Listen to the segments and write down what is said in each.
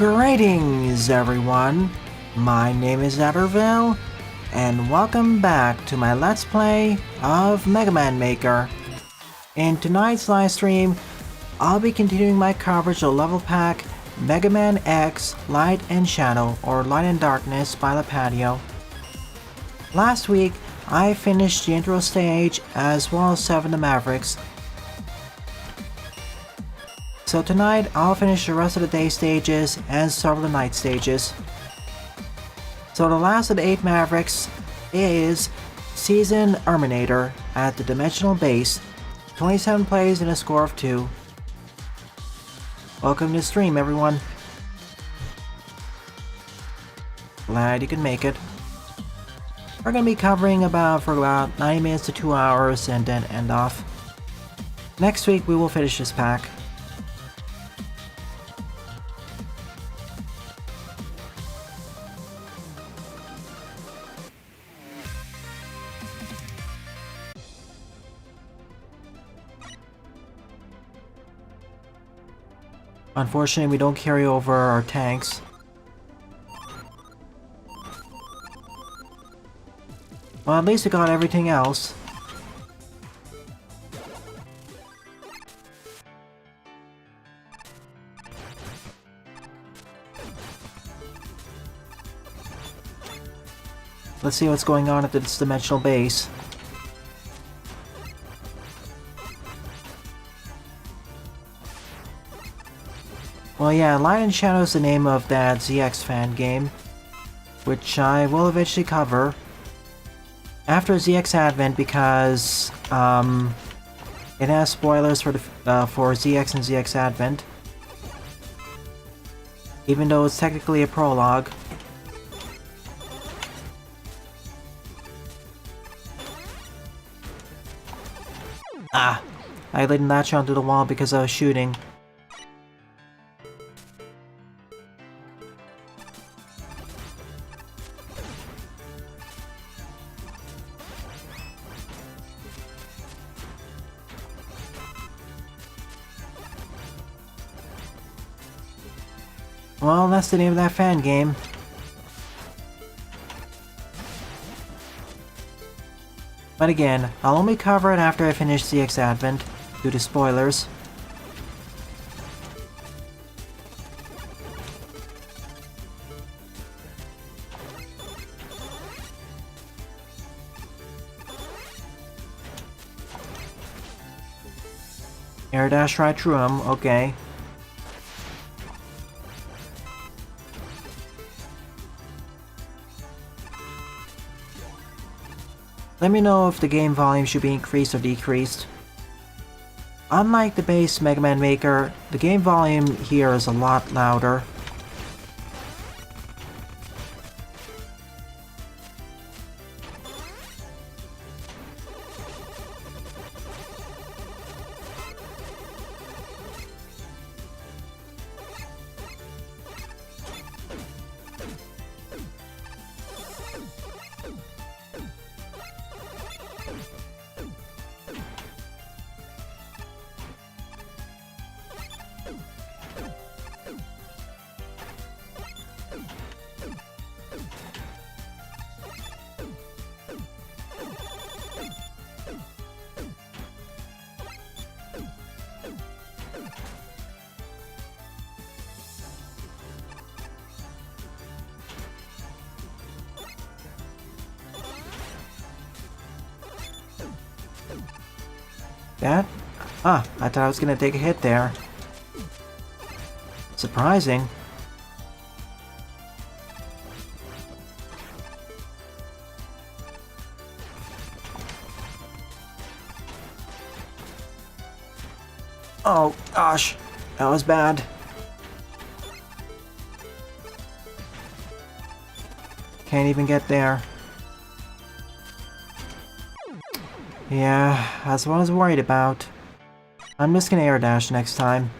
Greetings everyone, my name is Adderville, and welcome back to my Let's Play of Mega Man Maker. In tonight's live stream, I'll be continuing my coverage of level pack Mega Man X Light and Shadow, or Light and Darkness by Lipatio. Last week, I finished the intro stage as well as 7 the Mavericks. So tonight, I'll finish the rest of the day stages and several of the night stages. So the last of the 8 Mavericks is Season Erminator at the Dimensional Base. 27 plays and a score of 2. Welcome to the stream, everyone. Glad you can make it. We're going to be covering for about 90 minutes to 2 hours and then end off. Next week, we will finish this pack. Unfortunately, we don't carry over our tanks. Well, at least we got everything else. Let's see what's going on at this dimensional base. Well, yeah, Light and Shadow is the name of that ZX fan game, which I will eventually cover after ZX Advent because it has spoilers for ZX and ZX Advent, even though it's technically a prologue. Ah! I didn't latch onto the wall because I was shooting. Well, that's the name of that fan game. But again, I'll only cover it after I finish ZX Advent, due to spoilers. Air dash right through him, okay. Let me know if the game volume should be increased or decreased. Unlike the base Mega Man Maker, the game volume here is a lot louder. That? Ah, I thought I was gonna take a hit there. Surprising. Oh, gosh. That was bad. Can't even get there. Yeah, that's what I was worried about. I'm just gonna air dash next time.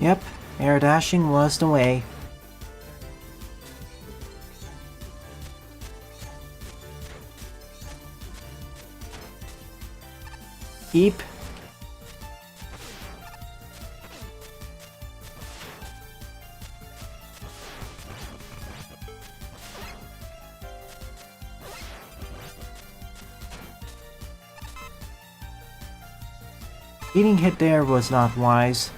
Yep, air dashing was the way. Eep. Getting hit there was not wise.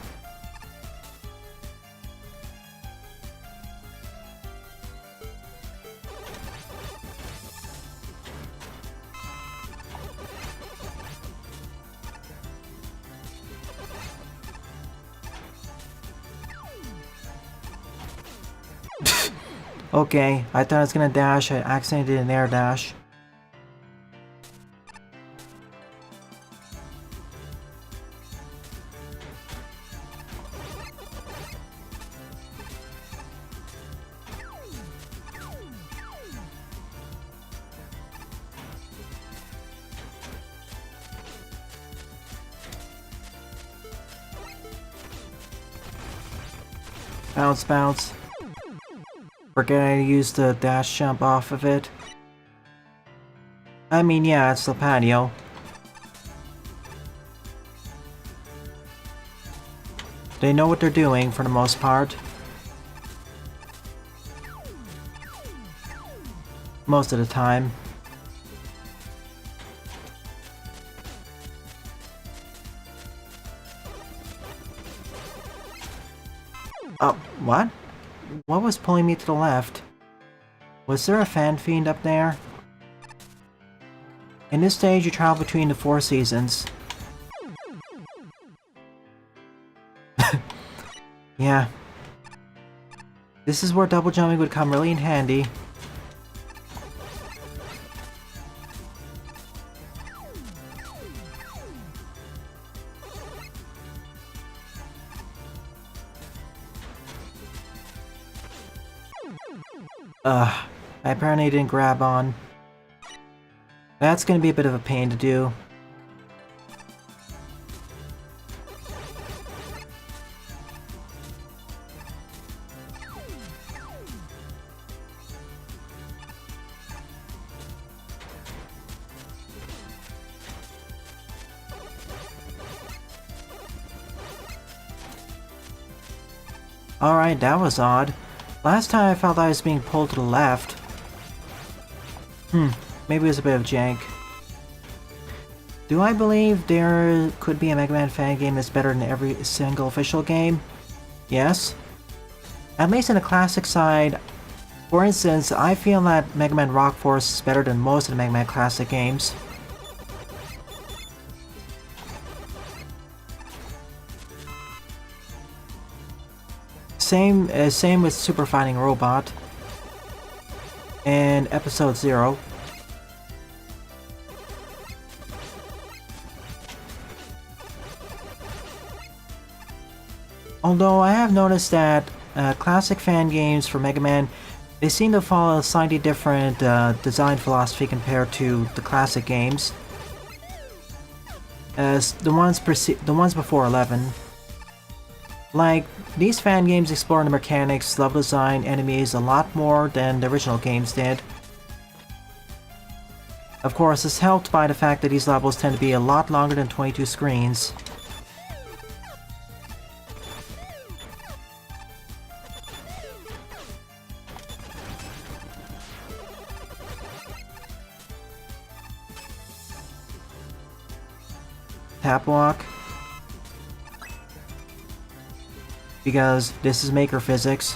Okay, I thought I was gonna dash, I accidentally did an air dash. Bounce, bounce. Forgetting to use the dash jump off of it. I mean, yeah, it's Lipatio. They know what they're doing for the most part. Most of the time. Oh, what? What was pulling me to the left? Was there a fan fiend up there? In this stage, you travel between the 4 seasons. Yeah. This is where double jumping would come really in handy. I apparently didn't grab on. That's gonna be a bit of a pain to do. Alright, that was odd. Last time I felt I was being pulled to the left. Maybe it was a bit of jank. Do I believe there could be a Mega Man fan game that's better than every single official game? Yes. At least in the classic side. For instance, I feel that Mega Man Rock Force is better than most of the Mega Man classic games. Same with Super Fighting Robot and Episode 0. Although I have noticed that classic fan games for Mega Man, they seem to follow a slightly different design philosophy compared to the classic games. As the ones before 11. Like, these fan games explore the mechanics, level design, enemies a lot more than the original games did. Of course, it's helped by the fact that these levels tend to be a lot longer than 22 screens. Tap walk. Because this is Maker physics.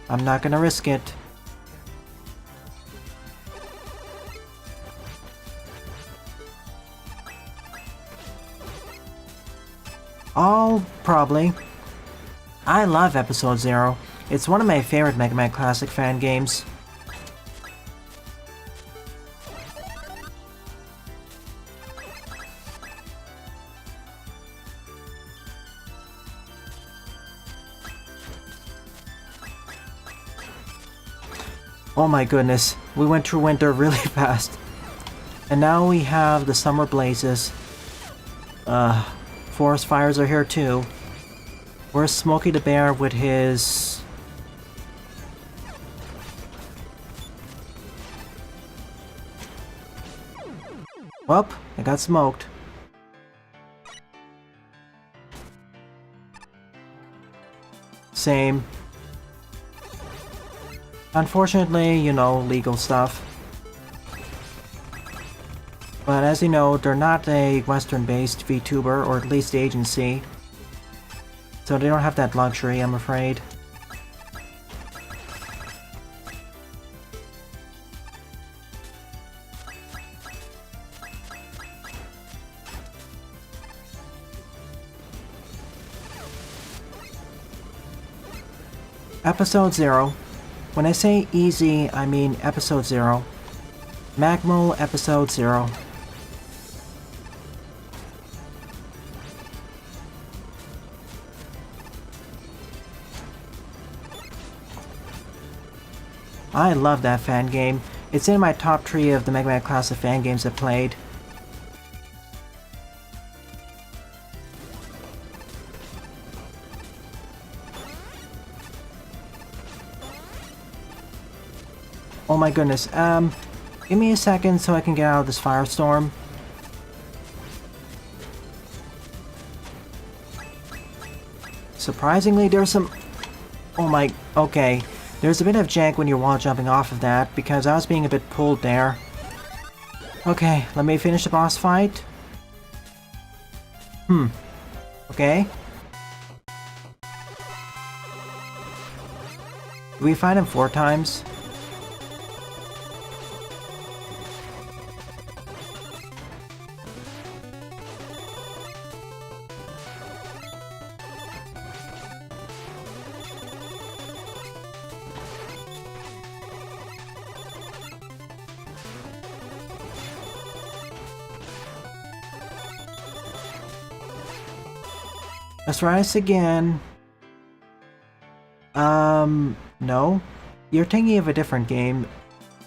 I'm not gonna risk it. Probably. I love Episode 0. It's one of my favorite Mega Man Classic fan games. Oh my goodness, we went through winter really fast. And now we have the summer blazes. Forest fires are here too. Where's Smokey the Bear with his... Well, I got smoked. Same. Unfortunately, you know, legal stuff. But as you know, they're not a Western-based VTuber, or at least agency. So they don't have that luxury, I'm afraid. Episode 0. When I say easy, I mean Episode 0. Magmal Episode 0. I love that fan game. It's in my top 3 of the Mega Man class of fan games I've played. Oh my goodness, give me a second so I can get out of this firestorm. Surprisingly, there's some... Oh my... Okay. There's a bit of jank when you're wall jumping off of that, because I was being a bit pulled there. Okay, let me finish the boss fight. Okay. Do we fight him 4 times? Let's try this again. No. You're thinking of a different game.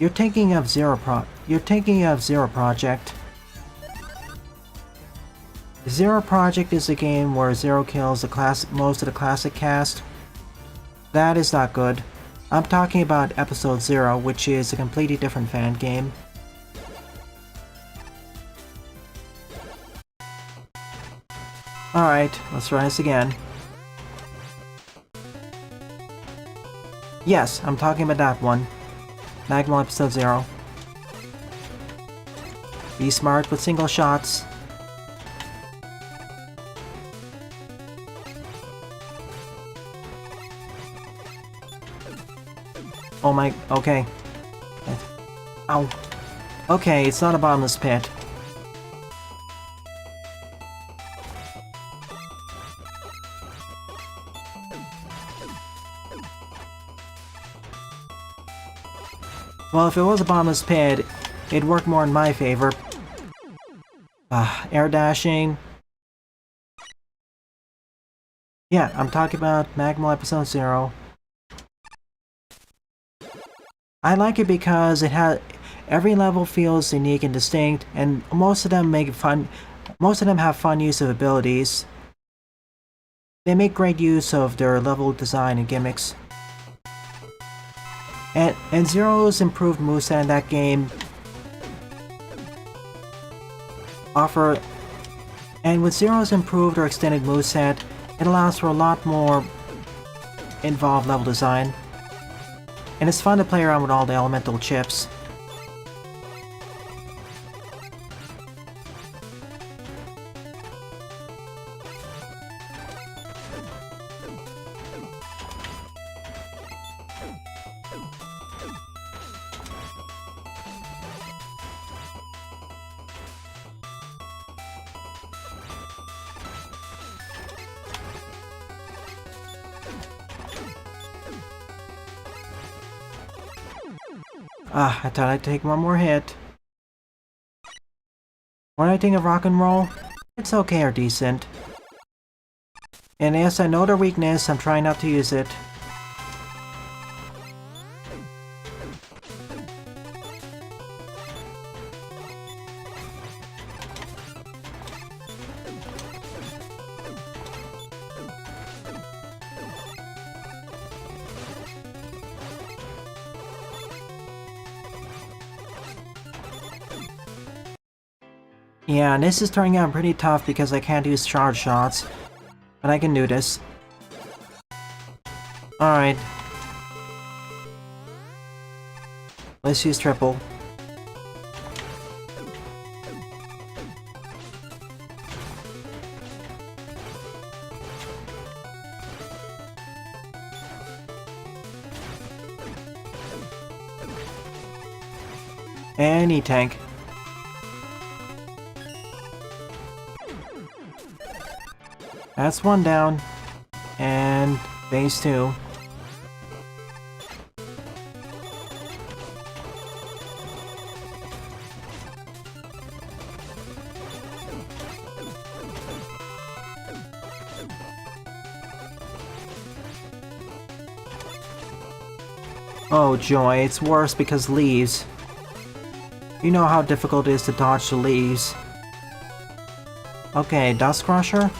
You're thinking of Zero Project. Zero Project is a game where Zero kills most of the classic cast. That is not good. I'm talking about Episode 0, which is a completely different fan game. Alright, let's try this again. Yes, I'm talking about that one. Magmal Episode 0. Be smart with single shots. Oh my... Okay. Ow. Okay, it's not a bottomless pit. Well, if it was a bottomless pit, it'd work more in my favor. Air dashing. Yeah, I'm talking about Magmal Episode 0. I like it because it has... Every level feels unique and distinct, and most of them have fun use of abilities. They make great use of their level design and gimmicks. And Zero's improved moveset in that game and with Zero's improved or extended moveset, it allows for a lot more involved level design. And it's fun to play around with all the elemental chips. I thought I'd take one more hit. When I think of rock and roll, it's okay or decent. And yes, I know their weakness, I'm trying not to use it. Yeah, and this is turning out pretty tough because I can't use charge shots. But I can do this. Alright. Let's use triple. And E-Tank. That's one down. And phase 2. Oh joy, it's worse because leaves. You know how difficult it is to dodge the leaves. Okay, Dust Crusher.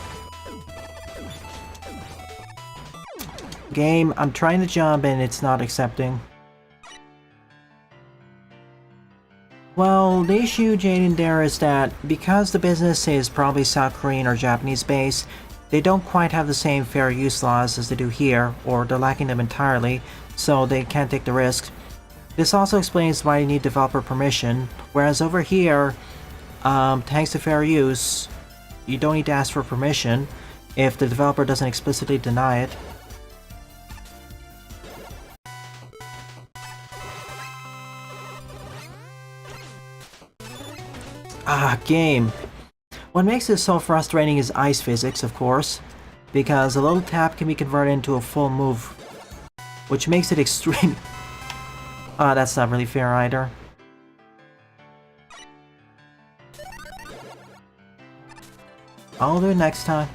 Game, I'm trying to jump and it's not accepting. Well, the issue, Jaden, there is that because the business is probably South Korean or Japanese based, they don't quite have the same fair use laws as they do here, or they're lacking them entirely, so they can't take the risk. This also explains why you need developer permission, whereas over here, thanks to fair use, you don't need to ask for permission if the developer doesn't explicitly deny it. Ah, game. What makes this so frustrating is ice physics, of course, because a little tap can be converted into a full move, which makes it extreme. Ah, that's not really fair either. I'll do it next time.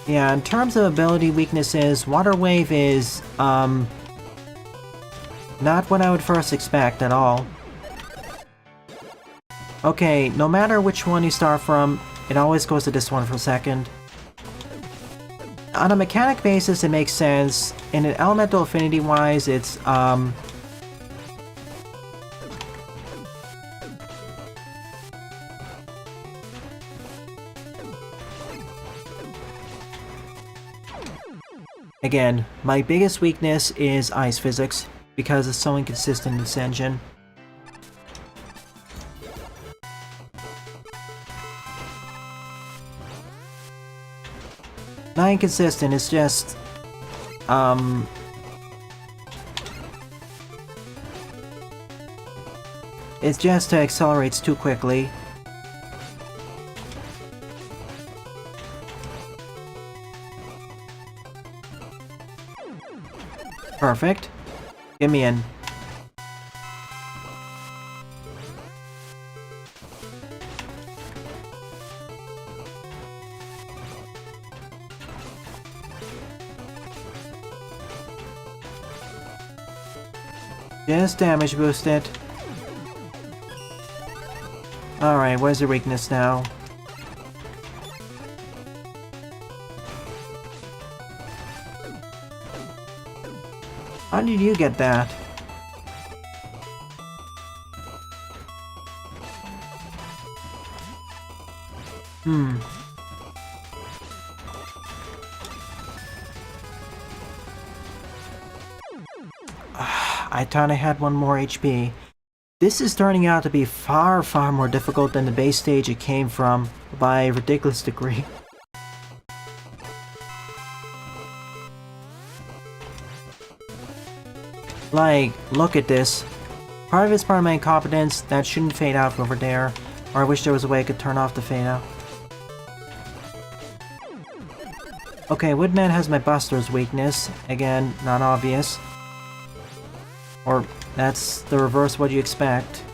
Yeah, in terms of ability weaknesses, Water Wave is, not what I would first expect at all. Okay, no matter which one you start from, it always goes to this one for second. On a mechanic basis, it makes sense. In an elemental affinity-wise, it's, Again, my biggest weakness is ice physics, because it's so inconsistent in this engine. Not inconsistent, it's just... It just accelerates too quickly. Perfect. Get me in. Just damage boost it. Alright, where's your weakness now? How did you get that? I thought I had one more HP. This is turning out to be far more difficult than the base stage it came from, by a ridiculous degree. Like, look at this. Part of it's part of my incompetence, that shouldn't fade out over there. Or I wish there was a way I could turn off the fade out. Okay, Woodman has my Buster's weakness. Again, not obvious. Or, that's the reverse of what you expect.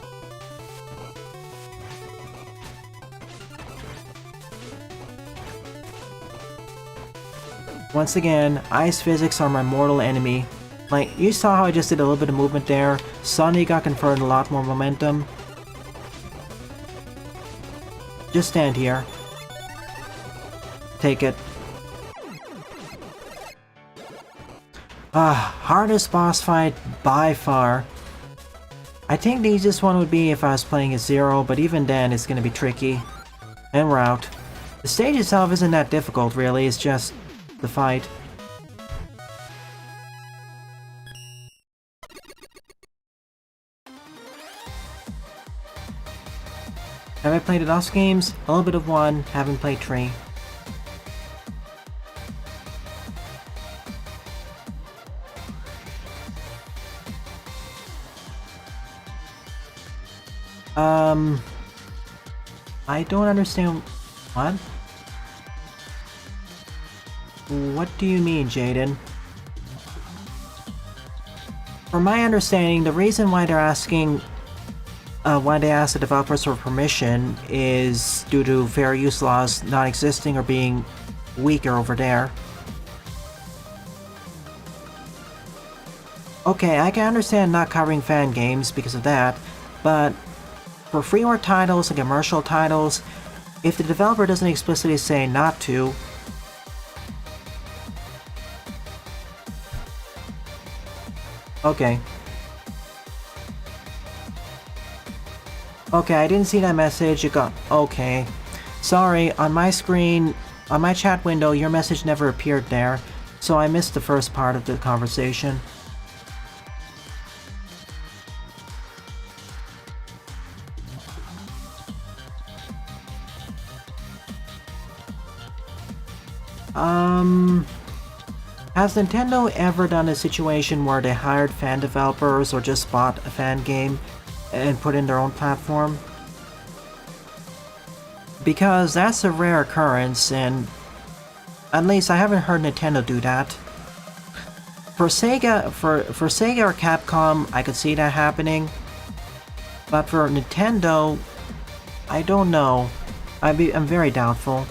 Once again, ice physics are my mortal enemy. Like, you saw how I just did a little bit of movement there. Suddenly got converted a lot more momentum. Just stand here. Take it. Hardest boss fight by far. I think the easiest one would be if I was playing as Zero, but even then it's gonna be tricky. And we're out. The stage itself isn't that difficult really, it's just the fight. Have I played enough games? A little bit of one, haven't played 3. I don't understand. What? What do you mean, Jaden? From my understanding, the reason why they're asking why they ask the developers for permission is due to fair use laws not existing or being weaker over there. Okay, I can understand not covering fan games because of that, but for freeware titles and commercial titles, if the developer doesn't explicitly say not to, okay. Okay, I didn't see that message, you got... Okay. Sorry, on my screen, on my chat window, your message never appeared there, so I missed the first part of the conversation. Has Nintendo ever done a situation where they hired fan developers or just bought a fan game and put in their own platform? Because that's a rare occurrence, and at least I haven't heard Nintendo do that. For Sega or Capcom, I could see that happening, but for Nintendo, I don't know. I'm very doubtful.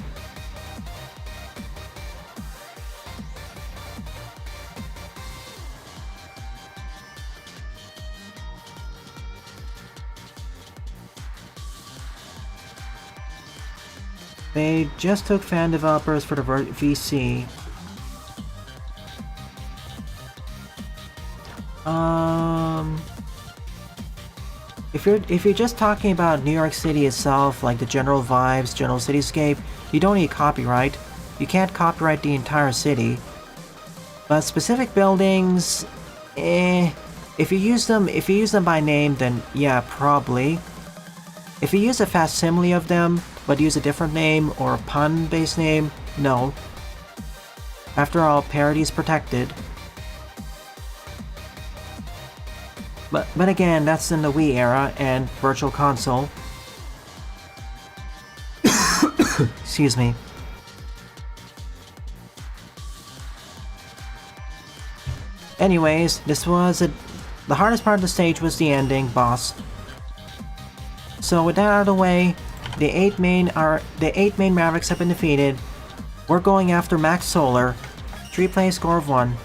They just took fan developers for the VC. If you're just talking about New York City itself, like the general vibes, general cityscape, you don't need copyright. You can't copyright the entire city. But specific buildings, if you use them by name, then yeah, probably. If you use a facsimile of them, but use a different name or a pun-based name, no. After all, parody is protected. But again, that's in the Wii era and Virtual Console. Excuse me. Anyways, the hardest part of the stage was the ending boss. So with that out of the way, the eight main Mavericks have been defeated. We're going after Max Solar. 3-play score of 1.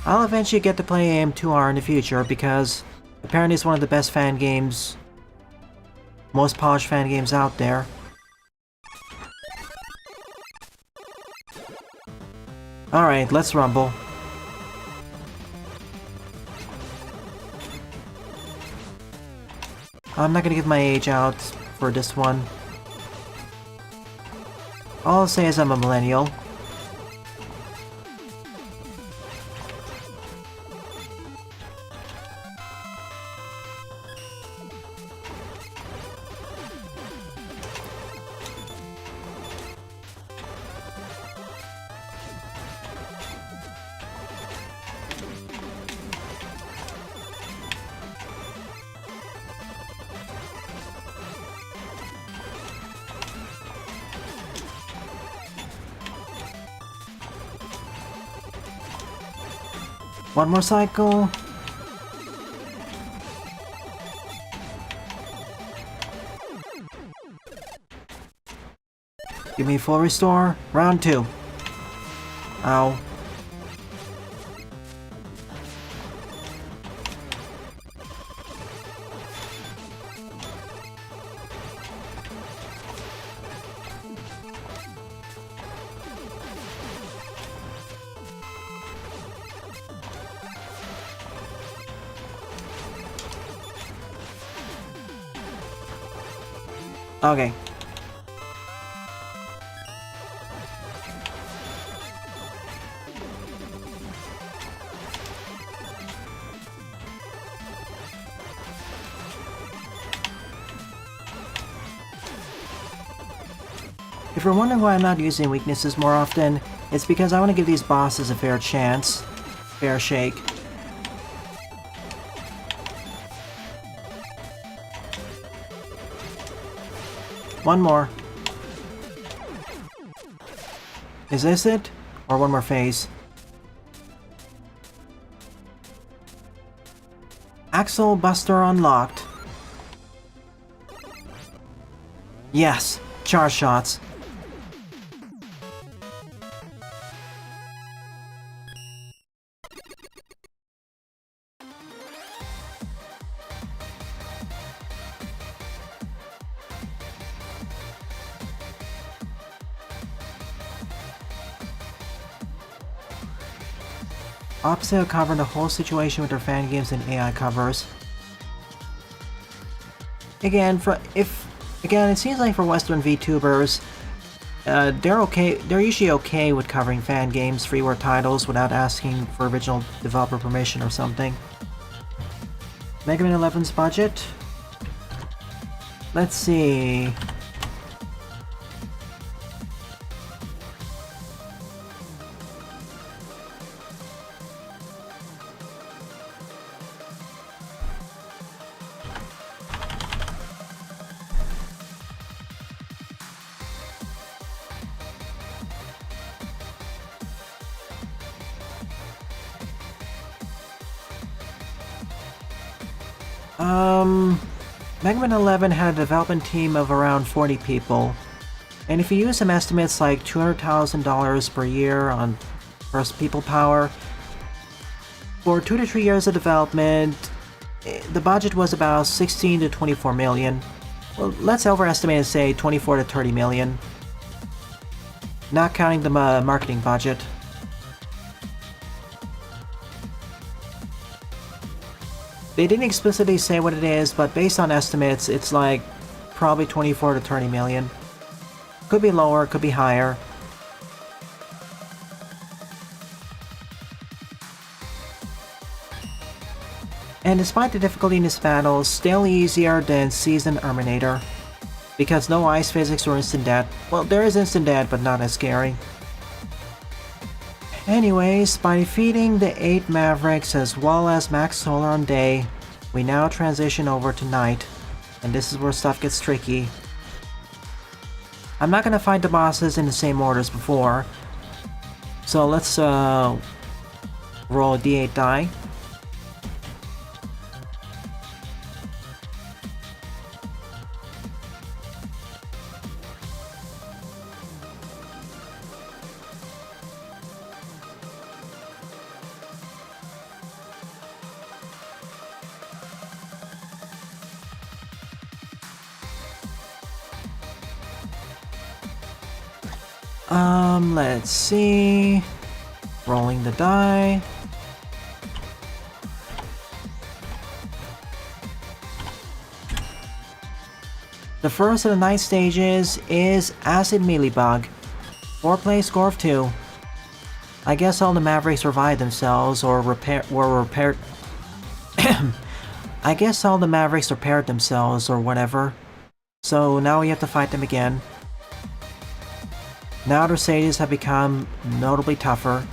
I'll eventually get to play AM2R in the future because apparently it's one of the best fan games, most polished fan games out there. Alright, let's rumble. I'm not gonna give my age out for this one. All I'll say is I'm a millennial. One more cycle. Give me full restore. Round 2. Ow. Okay. If you're wondering why I'm not using weaknesses more often, it's because I want to give these bosses a fair chance. Fair shake. One more. Is this it? Or one more phase? Axle Buster unlocked. Yes! Charge shots. Opposite covered the whole situation with their fan games and AI covers. Again, it seems like for Western VTubers, they're usually okay with covering fan games, freeware titles without asking for original developer permission or something. Mega Man 11's budget? Let's see. Mega Man 11 had a development team of around 40 people, and if you use some estimates like $200,000 per year on first people power, for 2 to 3 years of development, the budget was about 16 to 24 million. Well, let's overestimate and say 24 to 30 million. Not counting the marketing budget. They didn't explicitly say what it is, but based on estimates, it's like probably 24 to 30 million. Could be lower, could be higher. And despite the difficulty in this battle, still easier than Seasoned Terminator. Because no ice physics or instant death. Well, there is instant death, but not as scary. Anyways, by defeating the 8 Mavericks as well as Max Solar on day, we now transition over to night, and this is where stuff gets tricky. I'm not gonna fight the bosses in the same order as before, so let's roll a d8 die. Let's see. Rolling the die. The first of the night stages is Acid Mealybug. 4-play score of 2. I guess all the Mavericks revived themselves or were repaired. I guess all the Mavericks repaired themselves or whatever. So now we have to fight them again. Now their stages have become notably tougher.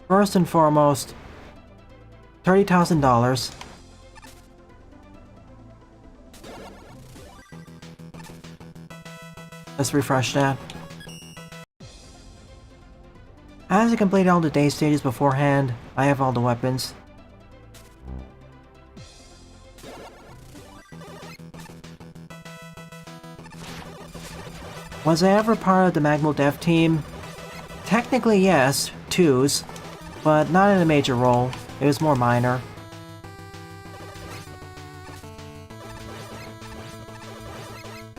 First and foremost, $30,000. Let's refresh that. As I completed all the day stages beforehand, I have all the weapons. Was I ever part of the Magmo dev team? Technically yes, 2s, but not in a major role. It was more minor.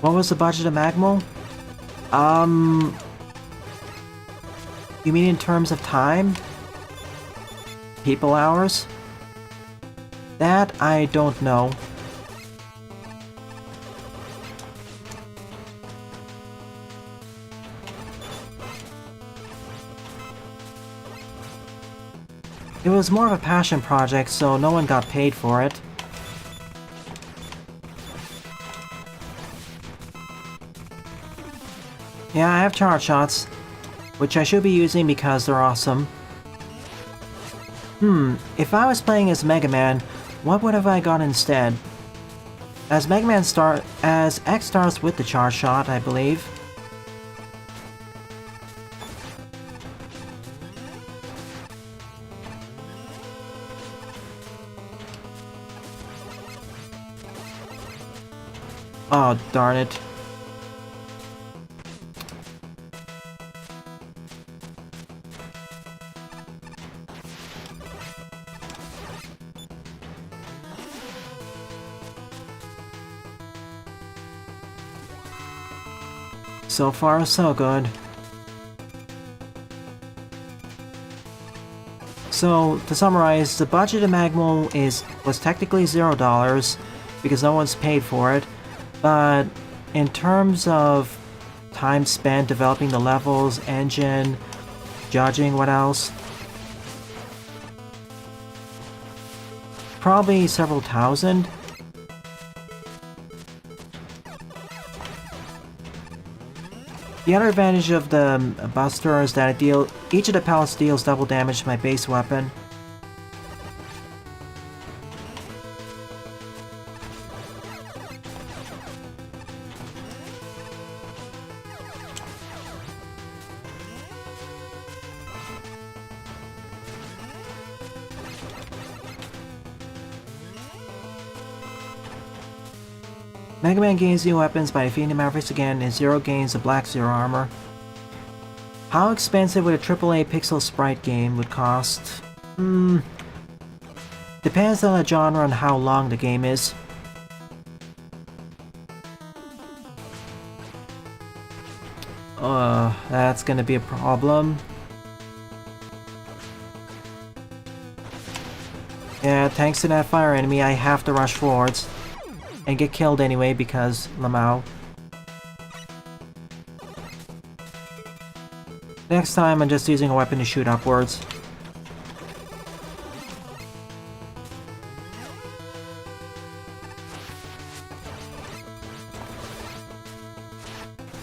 What was the budget of Magmo? You mean in terms of time? people hours? That I don't know. It was more of a passion project, so no one got paid for it. Yeah, I have charge shots, which I should be using because they're awesome. If I was playing as Mega Man, what would have I got instead? As X starts with the charge shot, I believe. Oh, darn it. So far, so good. So, to summarize, the budget of Magmo was technically $0 because no one's paid for it, but in terms of time spent developing the levels, engine, judging, what else? Probably several thousand. The other advantage of the Buster is that each of the pellets deals double damage to my base weapon. Mega Man gains new weapons by defeating the Mavericks again, and Zero gains the Black Zero armor. How expensive would a AAA pixel sprite game would cost? Depends on the genre and how long the game is. That's gonna be a problem. Yeah, thanks to that fire enemy, I have to rush forwards. And get killed anyway because Lamau. Next time I'm just using a weapon to shoot upwards.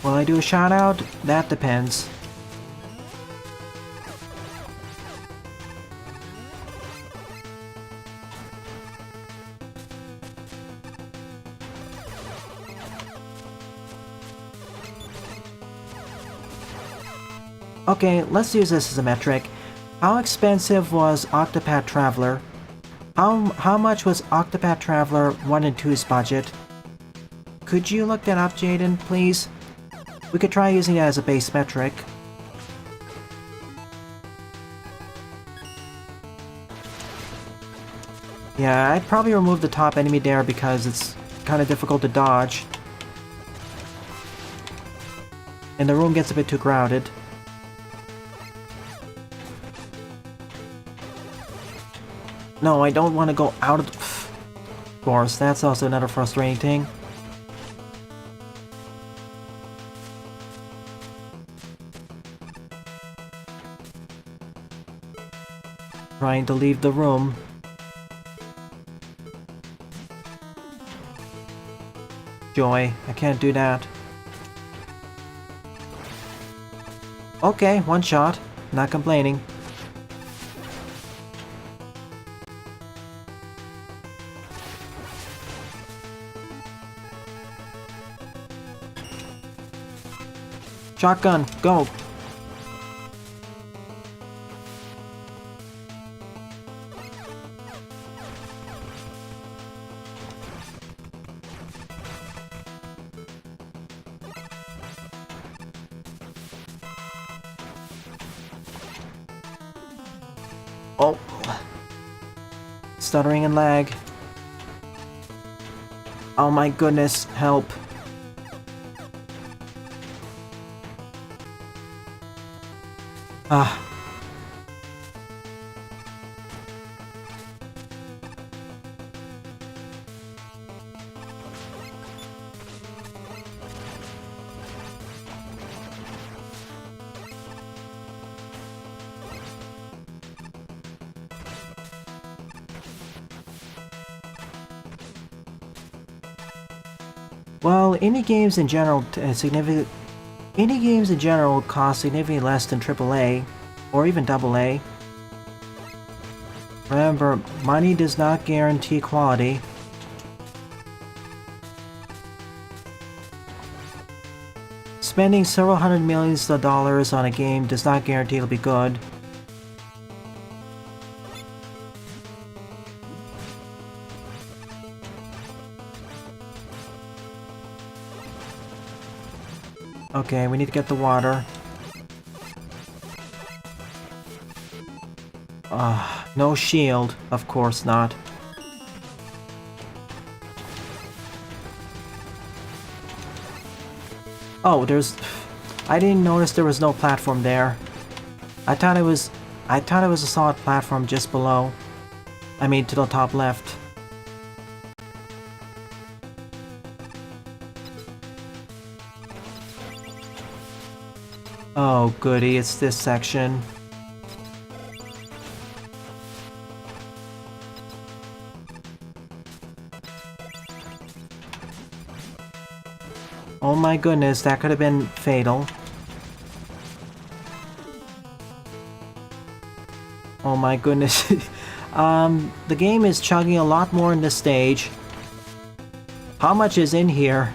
Will I do a shout out? That depends. Okay, let's use this as a metric. How expensive was Octopath Traveler? How much was Octopath Traveler 1 and 2's budget? Could you look that up, Jaden, please? We could try using it as a base metric. Yeah, I'd probably remove the top enemy there because it's kind of difficult to dodge. And the room gets a bit too crowded. No, I don't want to go out of the... Of course, that's also another frustrating thing. Trying to leave the room. Joy, I can't do that. Okay, one shot. Not complaining. Shotgun, go! Oh. Stuttering and lag. Oh my goodness, help. Well, indie games in general cost significantly less than AAA, or even AA. Remember, money does not guarantee quality. Spending several hundred millions of dollars on a game does not guarantee it'll be good. Okay, we need to get the water. No shield. Of course not. Oh, there's... I didn't notice there was no platform there. I thought it was a solid platform just below. I mean, to the top left. Oh, goody, it's this section. Oh my goodness, that could have been fatal. Oh my goodness. The game is chugging a lot more in this stage. How much is in here?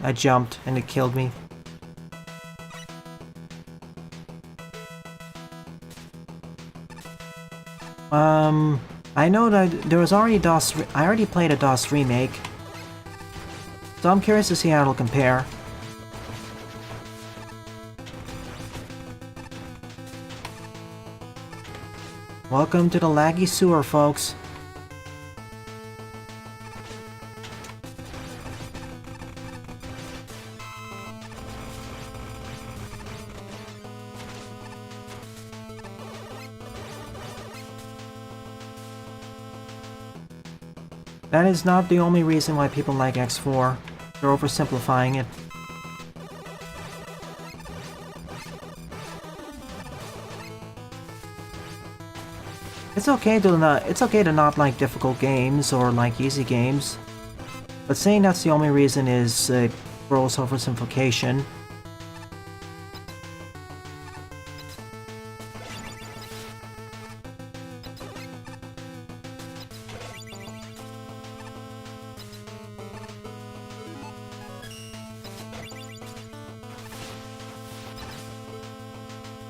I jumped and it killed me. I know that there was already I already played a DOS remake. So I'm curious to see how it'll compare. Welcome to the laggy sewer, folks. That is not the only reason why people like X4. They're oversimplifying it. It's okay to not like difficult games or like easy games, but saying that's the only reason is gross oversimplification.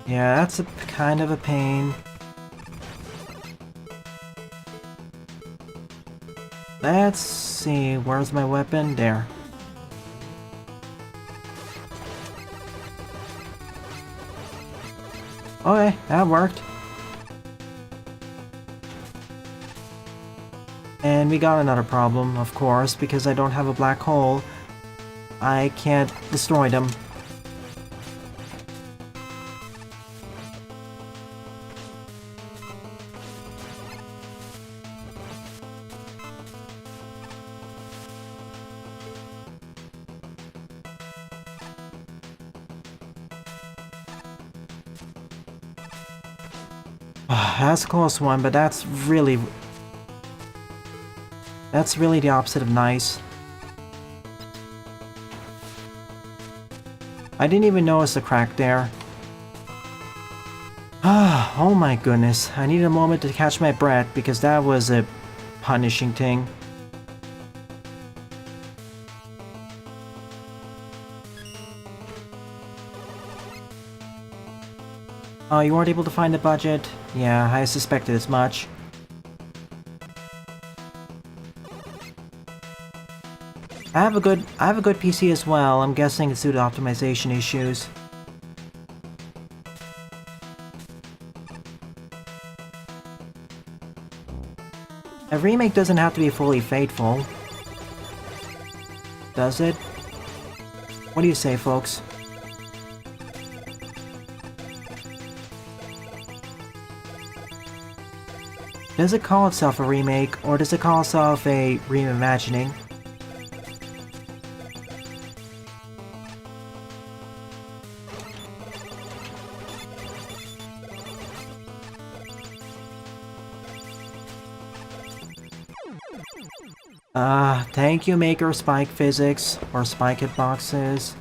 Yeah, that's a kind of a pain. Let's see, where's my weapon? There. Okay, that worked. And we got another problem, of course, because I don't have a black hole. I can't destroy them. That's a close one, but that's really the opposite of nice. I didn't even notice the crack there. Oh my goodness, I needed a moment to catch my breath because that was a punishing thing. Oh, you weren't able to find the budget? Yeah, I suspected as much. I have a good PC as well. I'm guessing it's due to optimization issues. A remake doesn't have to be fully faithful. Does it? What do you say, folks? Does it call itself a remake, or does it call itself a reimagining? Thank you, Maker Spike Physics, or Spike Hitboxes.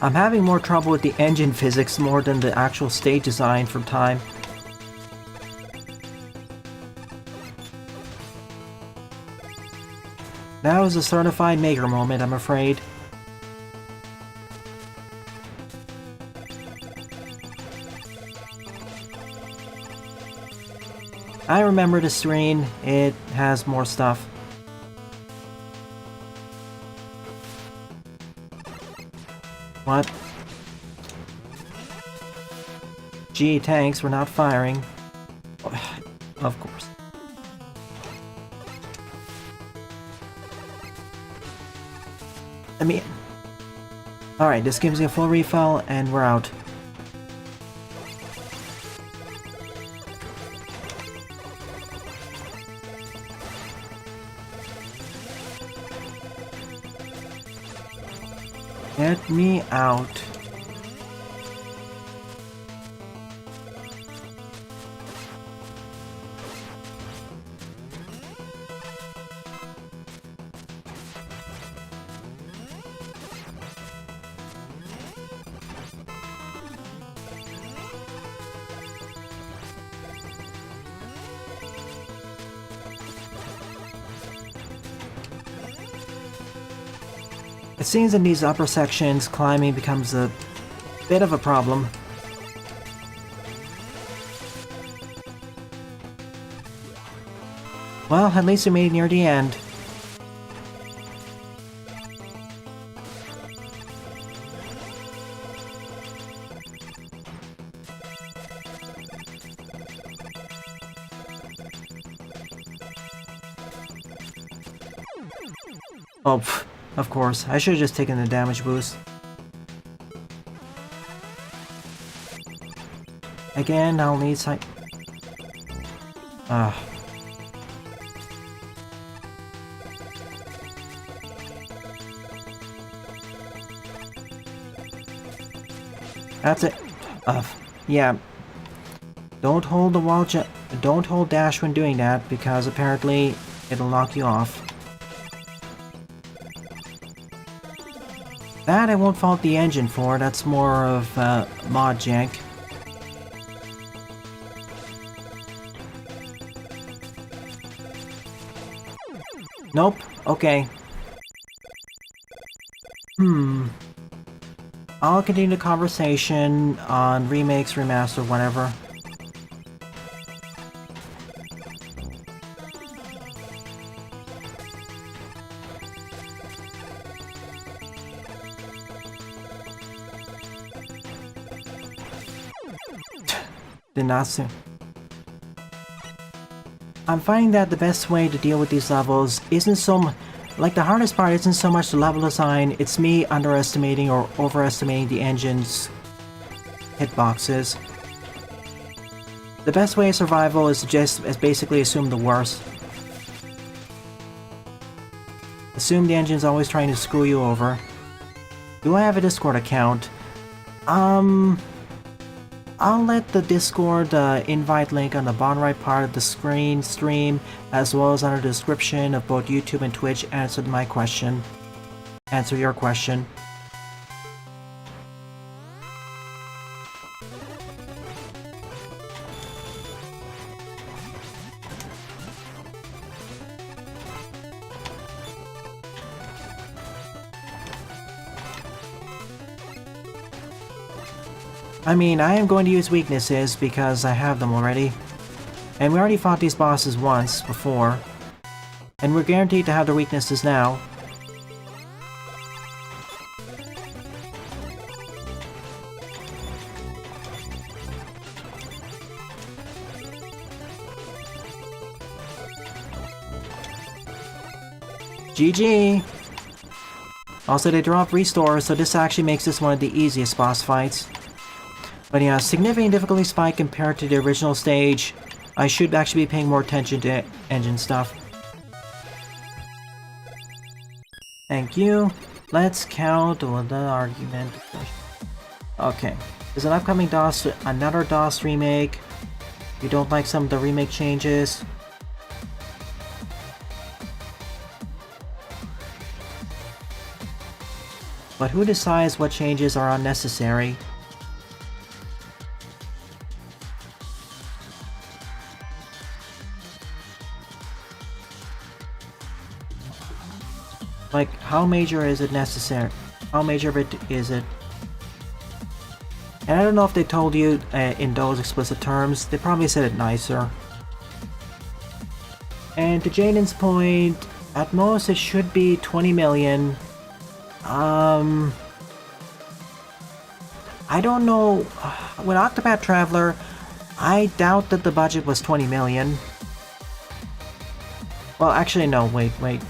I'm having more trouble with the engine physics more than the actual stage design from time. That was a certified Maker moment, I'm afraid. I remember the screen, it has more stuff. What? Gee, tanks, we're not firing. Of course. I mean... Alright, this gives you a full refill, and we're out. Get me out. It seems in these upper sections, climbing becomes a bit of a problem. Well, at least we made it near the end. Oh, of course. I should have just taken the damage boost. Again, I'll need sight. That's it. Yeah. Don't hold the wall don't hold dash when doing that, because apparently it'll knock you off. That I won't fault the engine for, that's more of mod jank. Nope, okay. I'll continue the conversation on remakes, remaster, whatever. Natsu. I'm finding that the best way to deal with these levels isn't like the hardest part isn't so much the level design, it's me underestimating or overestimating the engine's hitboxes. The best way of survival is to just basically assume the worst. Assume the engine's always trying to screw you over. Do I have a Discord account? I'll let the Discord invite link on the bottom right part of the stream, as well as under the description of both YouTube and Twitch answer your question. I mean, I am going to use weaknesses because I have them already. And we already fought these bosses once before. And we're guaranteed to have their weaknesses now. GG! Also, they drop restore, so this actually makes this one of the easiest boss fights. But yeah, significant difficulty spike compared to the original stage. I should actually be paying more attention to engine stuff. Thank you. Let's count the argument. Okay. There's an upcoming DOS, another DOS remake. You don't like some of the remake changes? But who decides what changes are unnecessary? Like, how major is it necessary? How major of it is it? And I don't know if they told you in those explicit terms. They probably said it nicer. And to Jaden's point, at most it should be 20 million. I don't know. With Octopath Traveler, I doubt that the budget was 20 million. Well, actually, no, wait.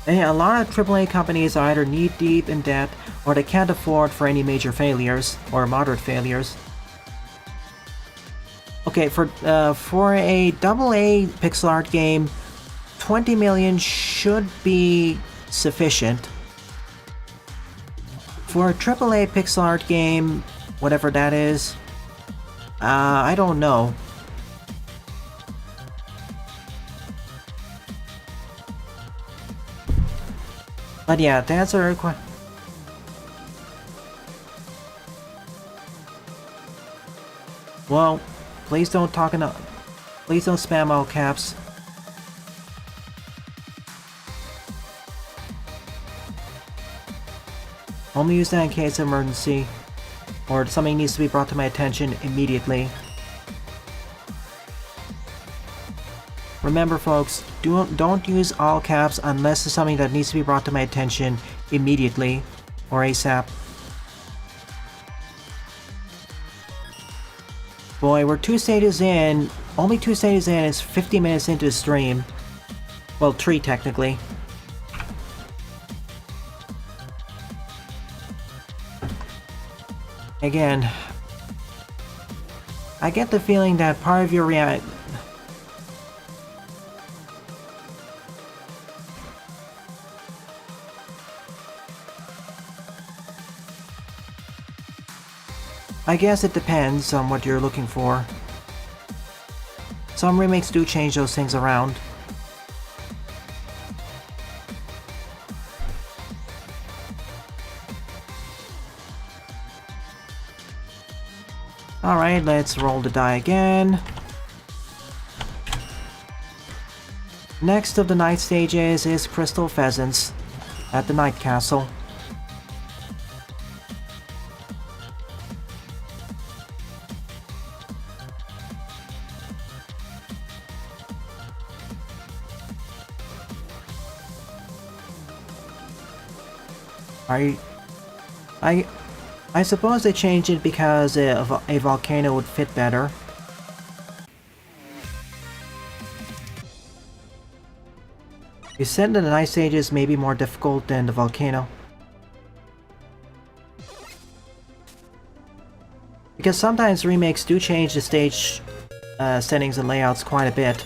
A lot of AAA companies are either knee-deep in debt, or they can't afford for any major failures, or moderate failures. Okay, for a AA pixel art game, 20 million should be sufficient. For a AAA pixel art game, whatever that is, I don't know. But yeah, to answer her question. Well, please don't please don't spam all caps. Only use that in case of emergency, or something needs to be brought to my attention immediately. Remember folks, don't use all caps unless it's something that needs to be brought to my attention immediately, or ASAP. Boy, we're 2 stages in, only 2 stages in, it's 50 minutes into the stream. Well, 3 technically. Again, I get the feeling that part of your I guess it depends on what you're looking for. Some remakes do change those things around. Alright, let's roll the die again. Next of the night stages is Crystal Pheasants at the Night Castle. I suppose they changed it because a volcano would fit better. You said that the night stages may be more difficult than the volcano. Because sometimes remakes do change the stage settings and layouts quite a bit,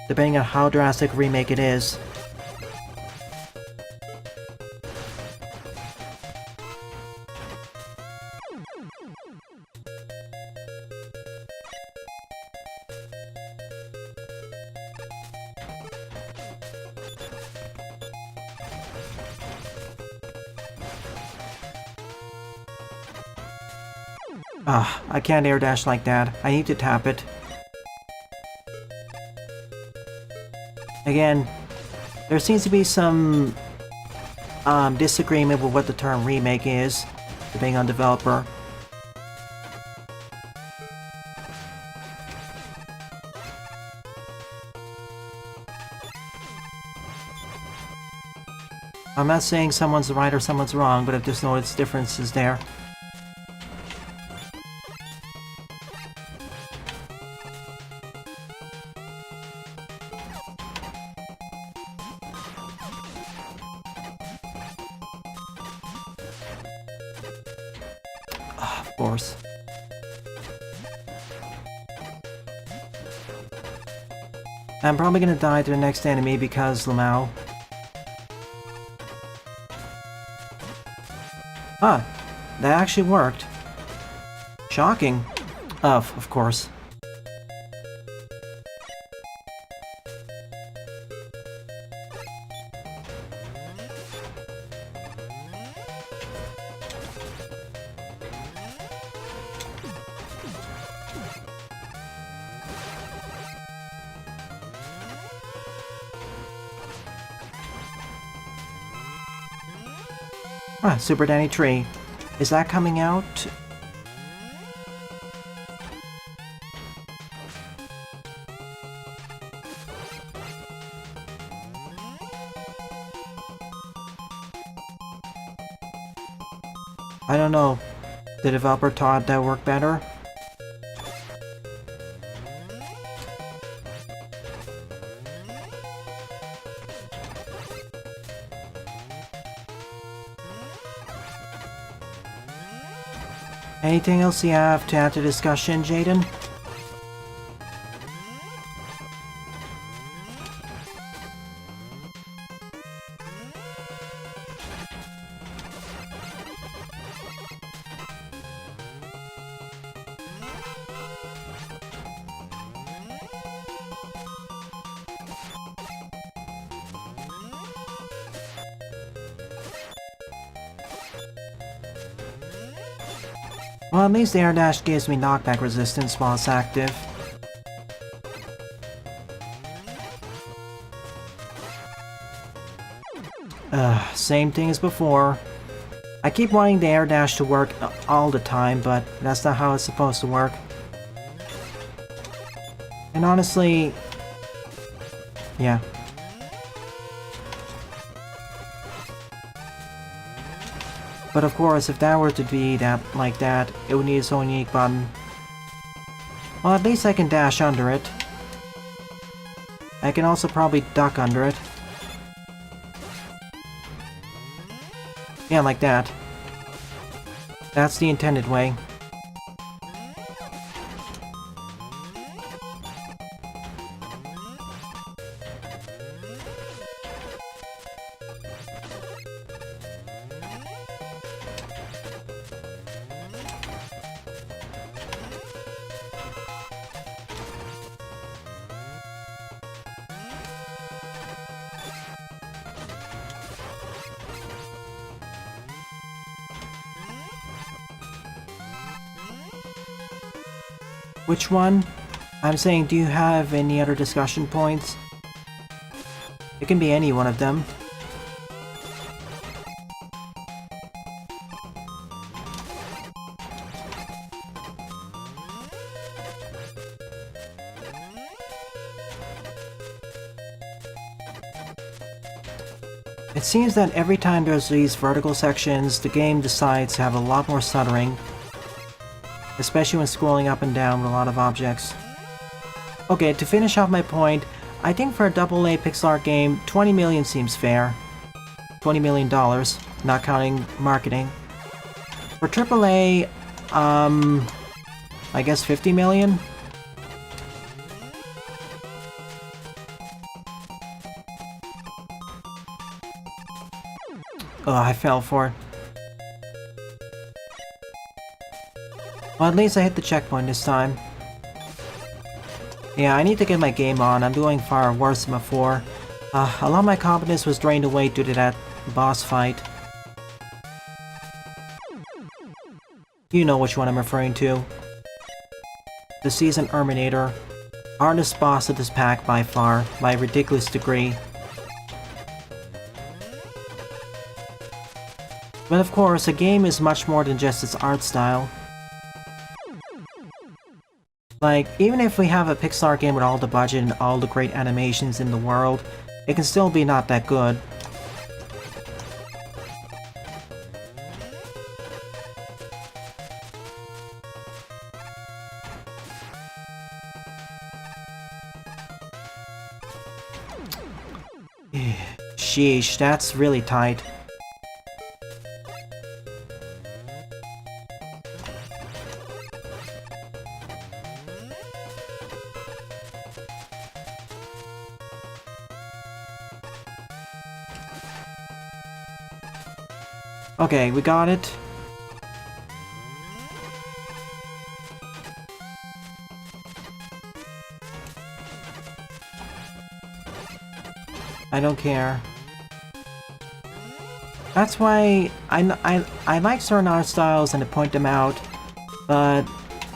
depending on how drastic a remake it is. I can't air dash like that. I need to tap it. Again, there seems to be some disagreement with what the term remake is, depending on developer. I'm not saying someone's right or someone's wrong, but I've just noticed differences there. Of course. I'm probably gonna die to the next enemy because Lamau. Huh, that actually worked. Shocking. Of course. Ah, Super Danny Tree. Is that coming out? I don't know. The developer thought that worked better? Anything else you have to add to discussion, Jaden? Well, at least the air dash gives me knockback resistance while it's active. Same thing as before. I keep wanting the air dash to work all the time, but that's not how it's supposed to work. And honestly... yeah. But of course, if that were to be like that, it would need its own unique button. Well, at least I can dash under it. I can also probably duck under it. Yeah, like that. That's the intended way. Which one? I'm saying, do you have any other discussion points? It can be any one of them. It seems that every time there's these vertical sections, the game decides to have a lot more stuttering. Especially when scrolling up and down with a lot of objects. Okay, to finish off my point, I think for a AA pixel art game, 20 million seems fair. $20 million, not counting marketing. For AAA, I guess 50 million? Oh, I fell for it. Well, at least I hit the checkpoint this time. Yeah, I need to get my game on. I'm doing far worse than before. A lot of my confidence was drained away due to that boss fight. You know which one I'm referring to. The Seasoned Erminator. Hardest boss of this pack by far, by a ridiculous degree. But of course, a game is much more than just its art style. Like, even if we have a pixel art game with all the budget and all the great animations in the world, it can still be not that good. Sheesh, that's really tight. Okay, we got it. I don't care. That's why I like certain art styles and to point them out, but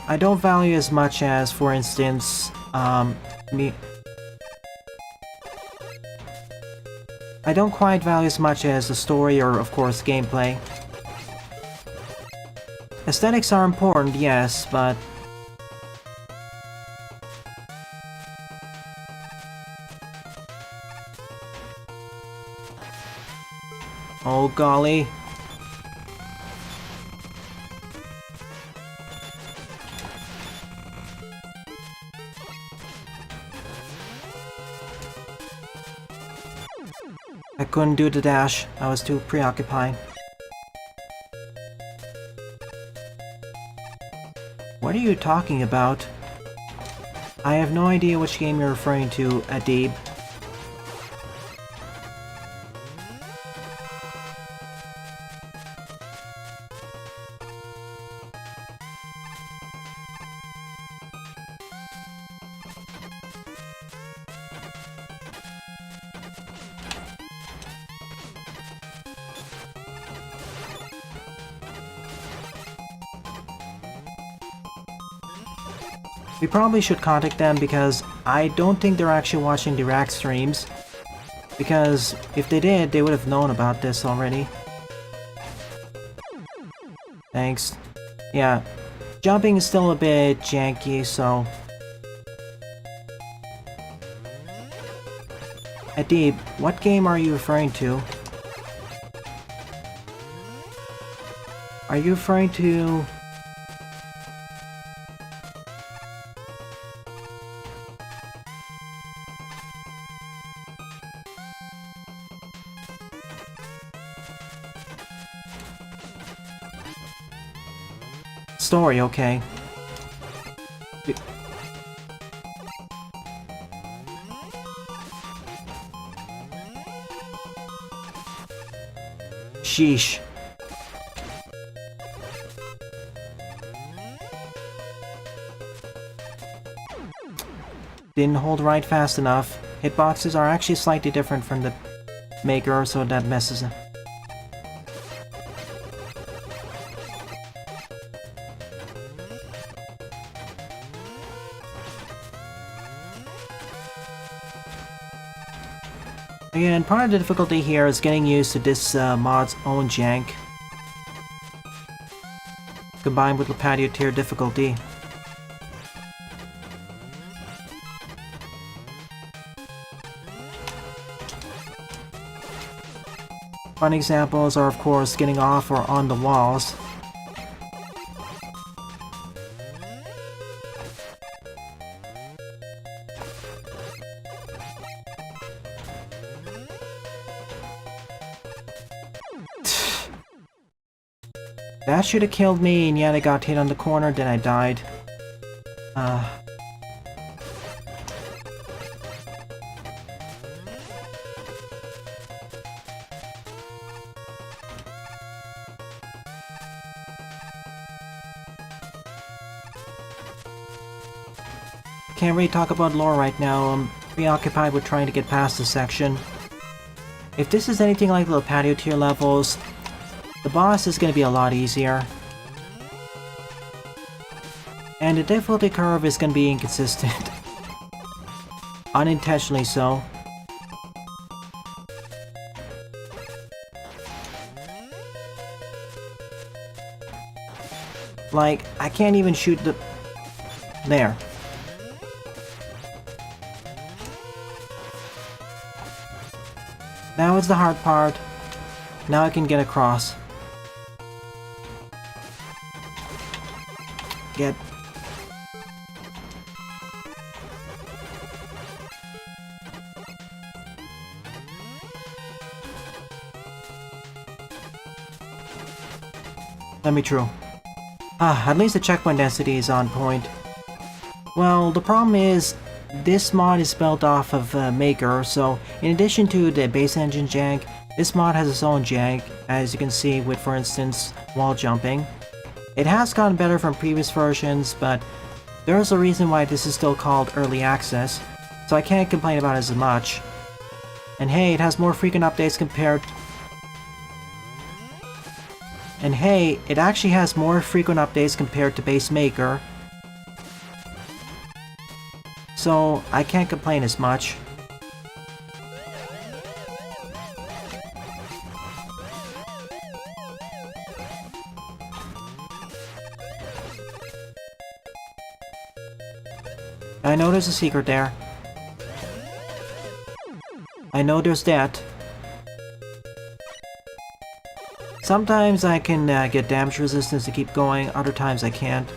I don't value as much as, for instance, I don't quite value as much as the story or, of course, gameplay. Aesthetics are important, yes, but... oh golly. I couldn't do the dash. I was too preoccupied. What are you talking about? I have no idea which game you're referring to, Adib. We probably should contact them because I don't think they're actually watching the React streams. Because if they did, they would have known about this already. Thanks. Yeah, jumping is still a bit janky, so... Adib, what game are you referring to? Are you referring to... story, okay. Sheesh. Didn't hold right fast enough. Hitboxes are actually slightly different from the Maker, so that messes up. Again, part of the difficulty here is getting used to this mod's own jank, combined with Lipatio tier difficulty. Fun examples are, of course, getting off or on the walls. That should have killed me, and yet I got hit on the corner, then I died. Can't really talk about lore right now. I'm preoccupied with trying to get past this section. If this is anything like the Lipatio tier levels, the boss is going to be a lot easier. And the difficulty curve is going to be inconsistent. Unintentionally so. Like, I can't even shoot the... there. That was the hard part. Now I can get across. Get... let me through. At least the checkpoint density is on point. Well, the problem is, this mod is built off of Maker, so in addition to the base engine jank, this mod has its own jank, as you can see with, for instance, wall jumping. It has gotten better from previous versions, but there is a reason why this is still called Early Access, so I can't complain about it as much. And hey, it has more frequent updates compared... And hey, it actually has more frequent updates compared to base Maker. So, I can't complain as much. I know there's a secret there. I know there's that. Sometimes I can get damage resistance to keep going, other times I can't.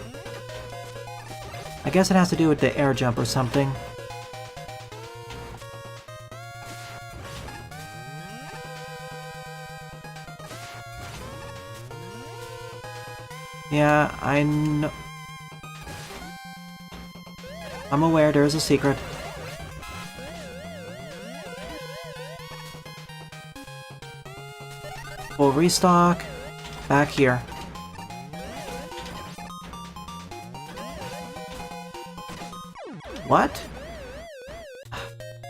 I guess it has to do with the air jump or something. Yeah, I know. I'm aware there is a secret. We'll restock back here. What?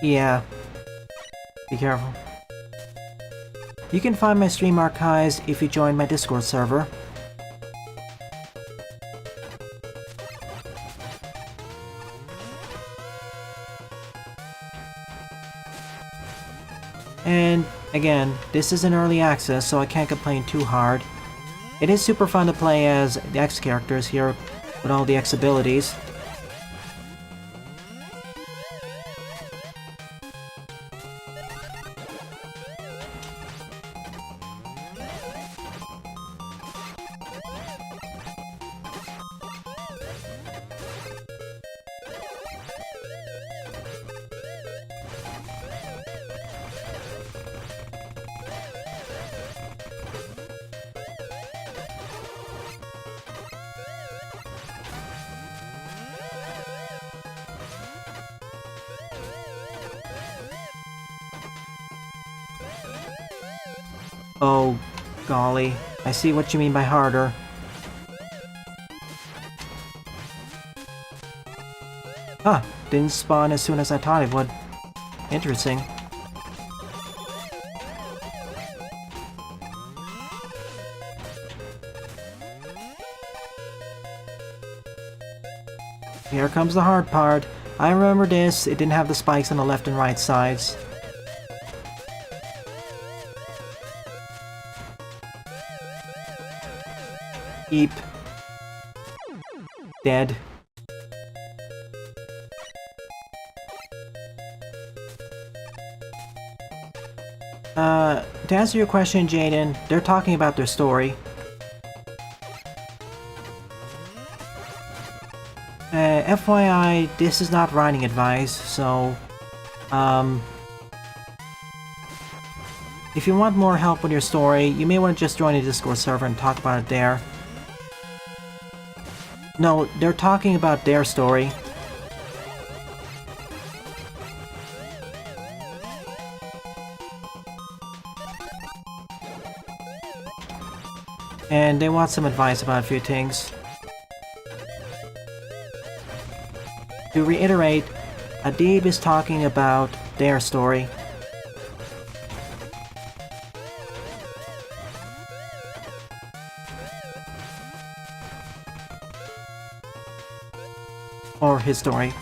Yeah. Be careful. You can find my stream archives if you join my Discord server. And again, this is an early access, so I can't complain too hard. It is super fun to play as the X characters here with all the X abilities. Oh, golly. I see what you mean by harder. Huh, didn't spawn as soon as I thought it would. Interesting. Here comes the hard part. I remember this, it didn't have the spikes on the left and right sides. Eep. Dead. To answer your question, Jaden, they're talking about their story. FYI, this is not writing advice, so... if you want more help with your story, you may want to just join the Discord server and talk about it there. No, they're talking about their story. And they want some advice about a few things. To reiterate, Adib is talking about their story. Or his story.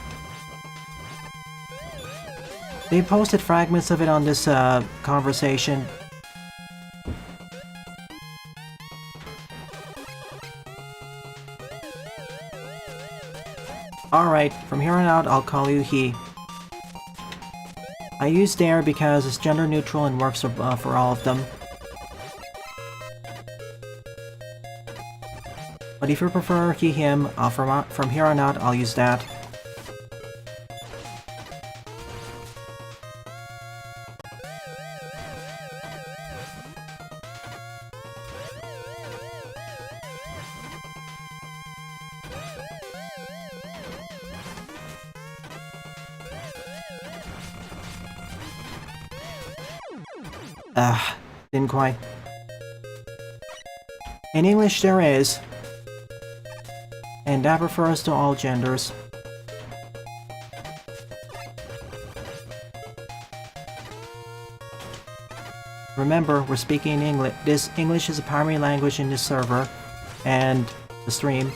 They posted fragments of it on this conversation. Alright, from here on out I'll call you he. I use there because it's gender neutral and works for all of them. But if you prefer he, him, from here on out, I'll use that. Didn't quite. In English there is, and that refers to all genders. remember, we're speaking English. This English is a primary language in this server and the stream.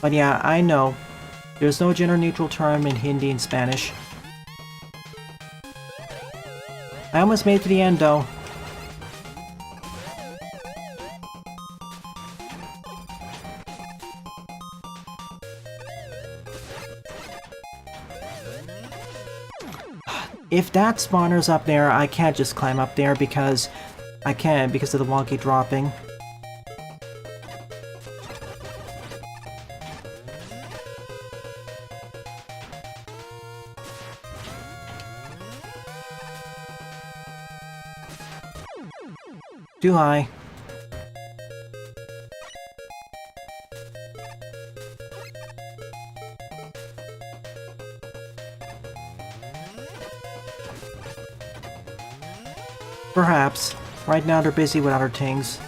But yeah, I know. There's no gender-neutral term in Hindi and Spanish. I almost made it to the end, though. If that spawner's up there, I can't just climb up there because I can't because of the wonky dropping. Too high. Perhaps. Right now they're busy with other things.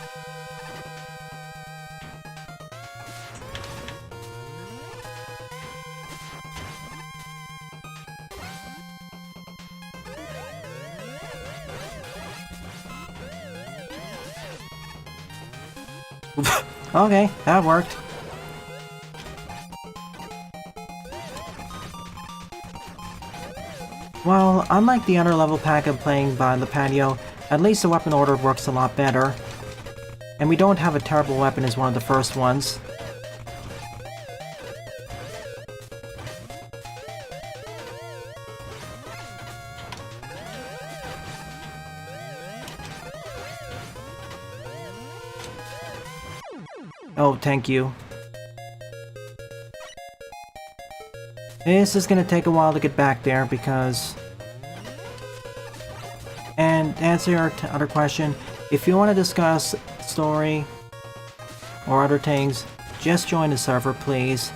Okay, that worked. Well, unlike the other level pack I'm playing by Lipatio, at least the weapon order works a lot better. And we don't have a terrible weapon as one of the first ones. Oh, thank you. This is gonna take a while to get back there because... And to answer your other question, if you want to discuss story or other things, just join the server, please.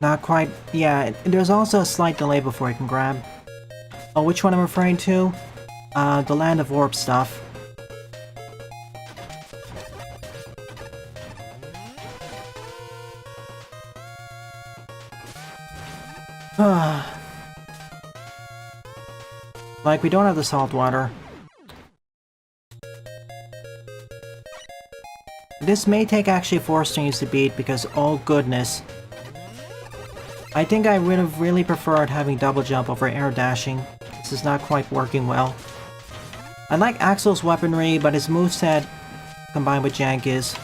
Not quite. Yeah, there's also a slight delay before you can grab. Oh, which one I'm referring to? The Land of Warp stuff. Like, we don't have the salt water. This may take actually 4 streams to beat because, oh goodness. I think I would have really preferred having double jump over air dashing. This is not quite working well. I like Axel's weaponry, but his moveset combined with jank is...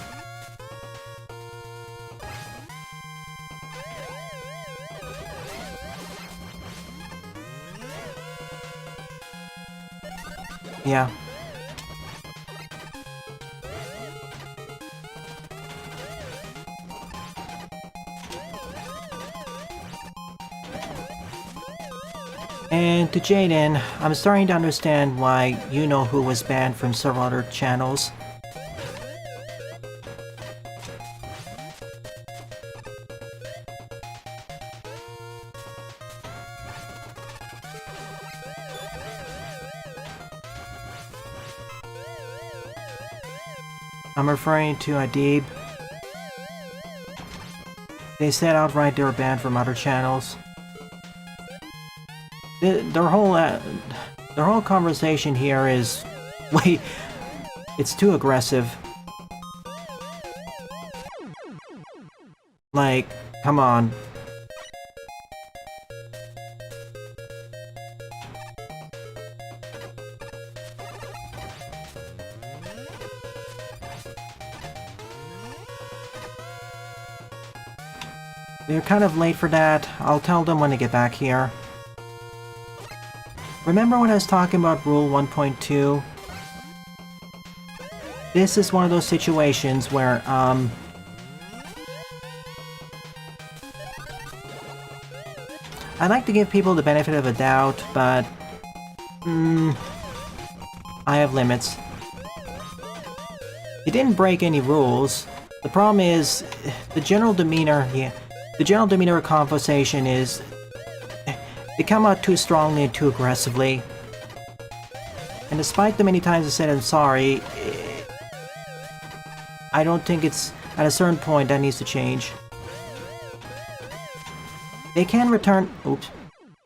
Yeah. And to Jaden, I'm starting to understand why you-know-who was banned from several other channels. I'm referring to Adib. They said outright they were banned from other channels. Their whole conversation here is... Wait, it's too aggressive. Like, come on. They're kind of late for that. I'll tell them when they get back here. Remember when I was talking about Rule 1.2? This is one of those situations where, I like to give people the benefit of a doubt, but... I have limits. He didn't break any rules. The problem is, the general demeanor of conversation is... They come out too strongly and too aggressively. And despite the many times I said I'm sorry, I don't think it's... At a certain point, that needs to change. They can return... Oops.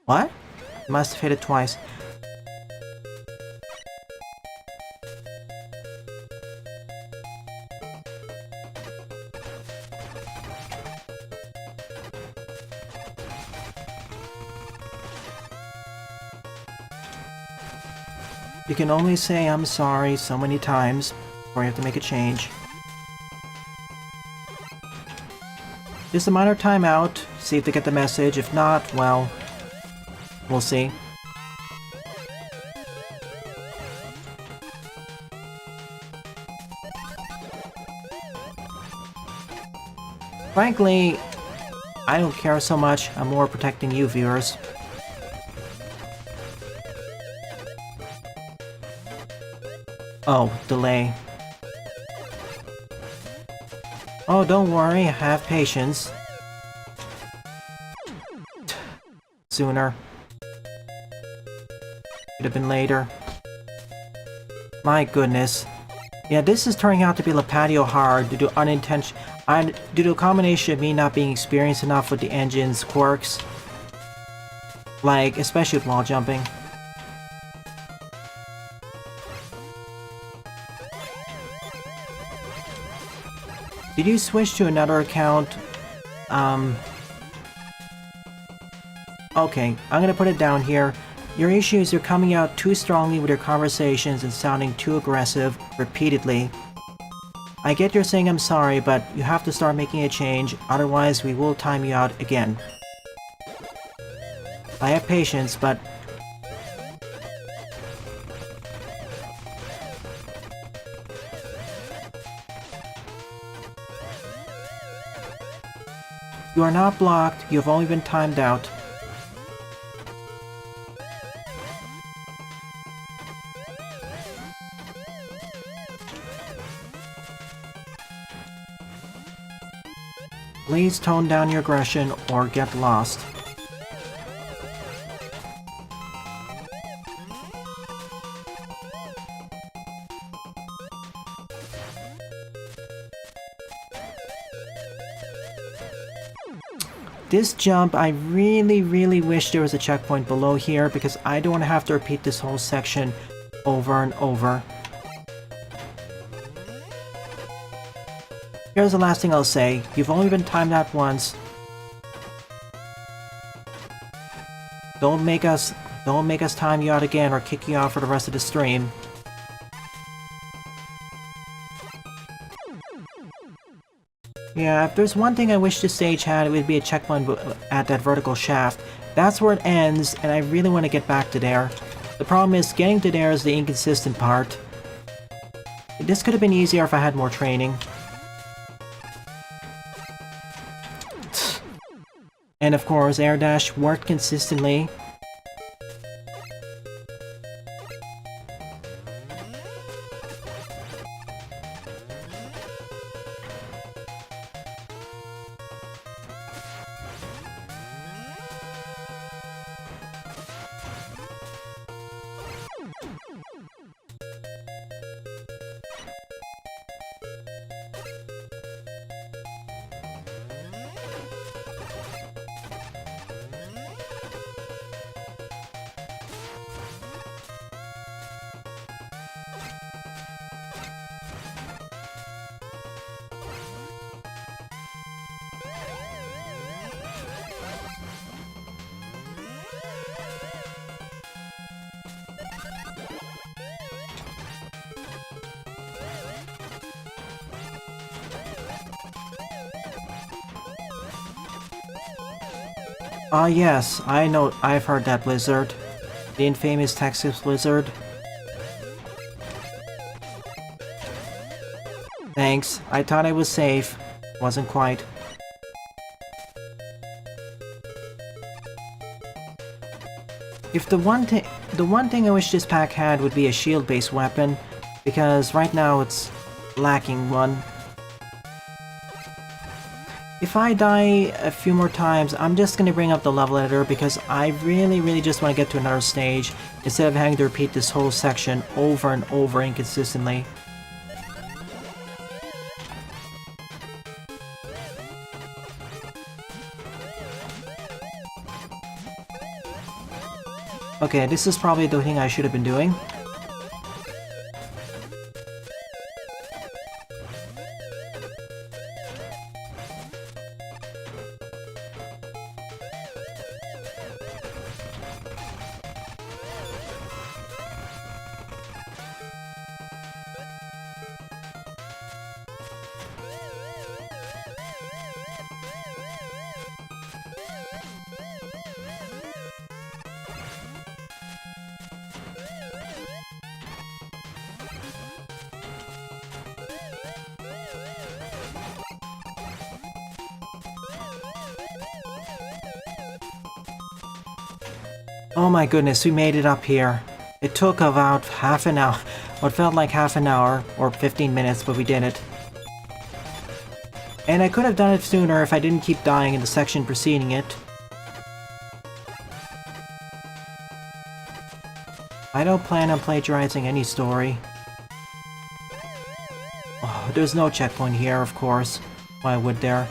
What? Must have hit it twice. You can only say I'm sorry so many times before you have to make a change. Just a minor timeout, see if they get the message. If not, well, we'll see. Frankly, I don't care so much. I'm more protecting you, viewers. Oh, delay. Oh, don't worry, have patience. Sooner. Could have been later. My goodness. Yeah, this is turning out to be Lipatio hard due to a combination of me not being experienced enough with the engine's quirks. Like, especially with wall jumping. Did you switch to another account? Okay, I'm gonna put it down here. Your issue is you're coming out too strongly with your conversations and sounding too aggressive repeatedly. I get you're saying I'm sorry, but you have to start making a change, otherwise we will time you out again. I have patience, but... You are not blocked, you have only been timed out. Please tone down your aggression or get lost. This jump, I really wish there was a checkpoint below here because I don't want to have to repeat this whole section over and over. Here's the last thing I'll say. You've only been timed out once. Don't make us time you out again or kick you out for the rest of the stream. Yeah, if there's one thing I wish this stage had, it would be a checkpoint at that vertical shaft. That's where it ends, and I really want to get back to there. The problem is, getting to there is the inconsistent part. This could have been easier if I had more training. And of course, air dash worked consistently. Ah yes, I know, I've heard that blizzard. The infamous Texas blizzard. Thanks, I thought I was safe. Wasn't quite. If the one thing I wish this pack had would be a shield-based weapon, because right now it's lacking one. If I die a few more times, I'm just gonna bring up the level editor because I really just want to get to another stage instead of having to repeat this whole section over and over inconsistently. Okay, this is probably the thing I should have been doing. Oh my goodness, we made it up here. It took about half an hour, what felt like half an hour, or 15 minutes, but we did it. And I could have done it sooner if I didn't keep dying in the section preceding it. I don't plan on plagiarizing any story. Oh, there's no checkpoint here, of course. Why would there?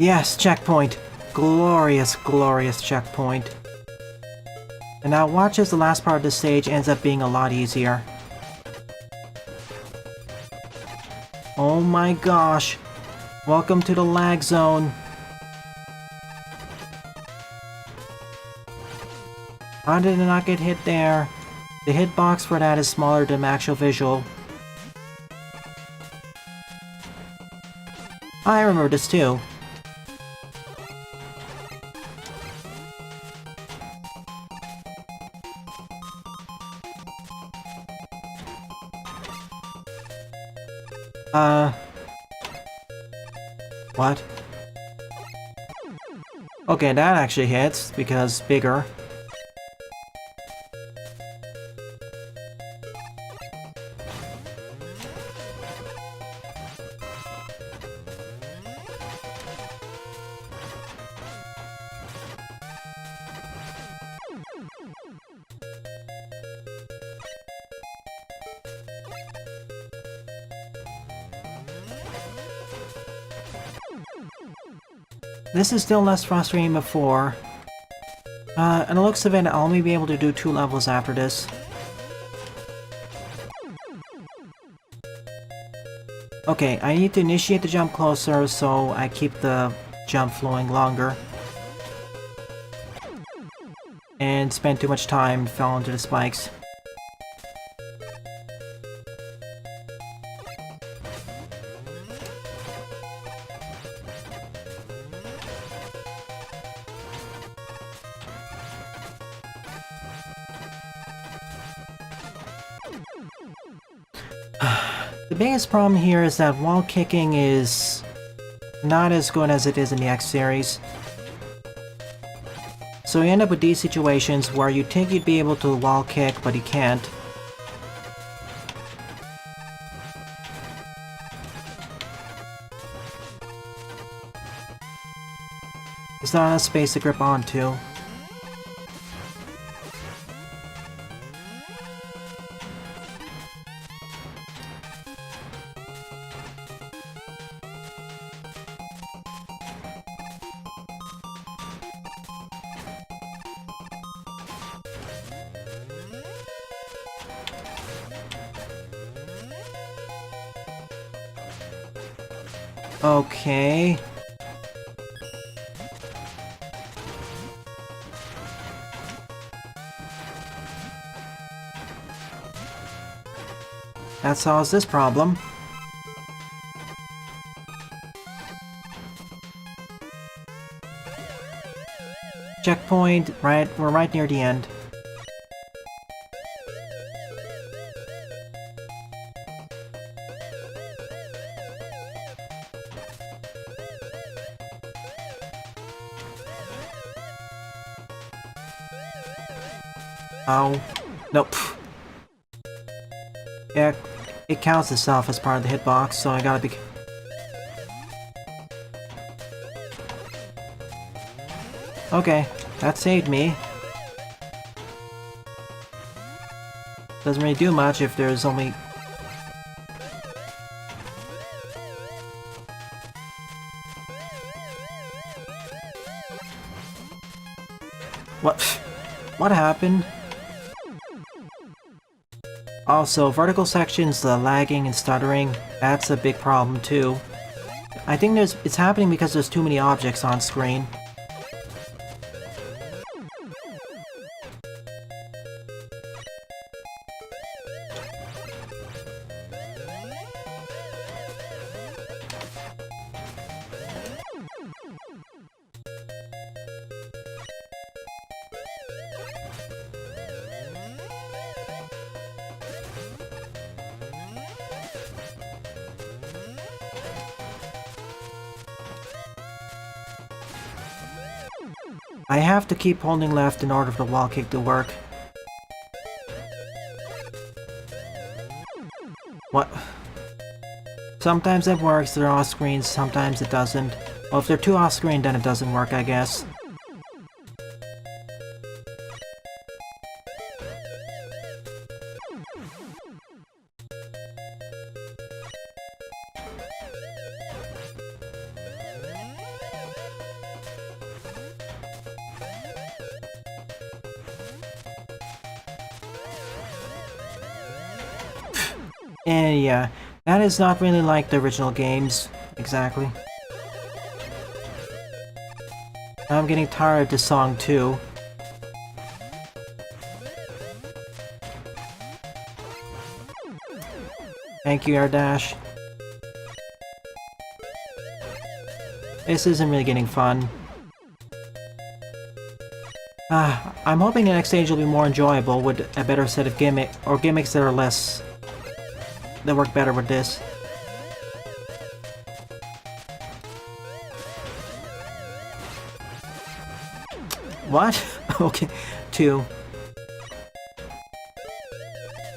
Yes, checkpoint! Glorious, glorious checkpoint. And now watch as the last part of the stage ends up being a lot easier. Oh my gosh! Welcome to the lag zone! How did I not get hit there? The hitbox for that is smaller than the actual visual. I remember this too. What? Okay, that actually hits, because bigger. This is still less frustrating than before. And the looks of it, I'll only be able to do 2 levels after this. Okay, I need to initiate the jump closer so I keep the jump flowing longer. And spend too much time and fell into the spikes. The biggest problem here is that wall kicking is not as good as it is in the X series. So you end up with these situations where you think you'd be able to wall kick, but you can't. There's not enough space to grip onto. Okay. That solves this problem. Checkpoint, right, we're right near the end. Oh. Nope. Yeah, it counts itself as part of the hitbox, so I gotta be... Okay, that saved me. Doesn't really do much if there's only... What? What happened? Also, vertical sections, the lagging and stuttering, that's a big problem too. I think it's happening because there's too many objects on screen. I have to keep holding left in order for the wall kick to work. What? Sometimes it works, they're off screen, sometimes it doesn't. Well, if they're too off screen, then it doesn't work, I guess. And yeah, that is not really like the original games, exactly. I'm getting tired of this song too. Thank you, Air Dash. This isn't really getting fun. I'm hoping the next stage will be more enjoyable with a better set of gimmicks that are less... that work better with this. What? Okay, 2.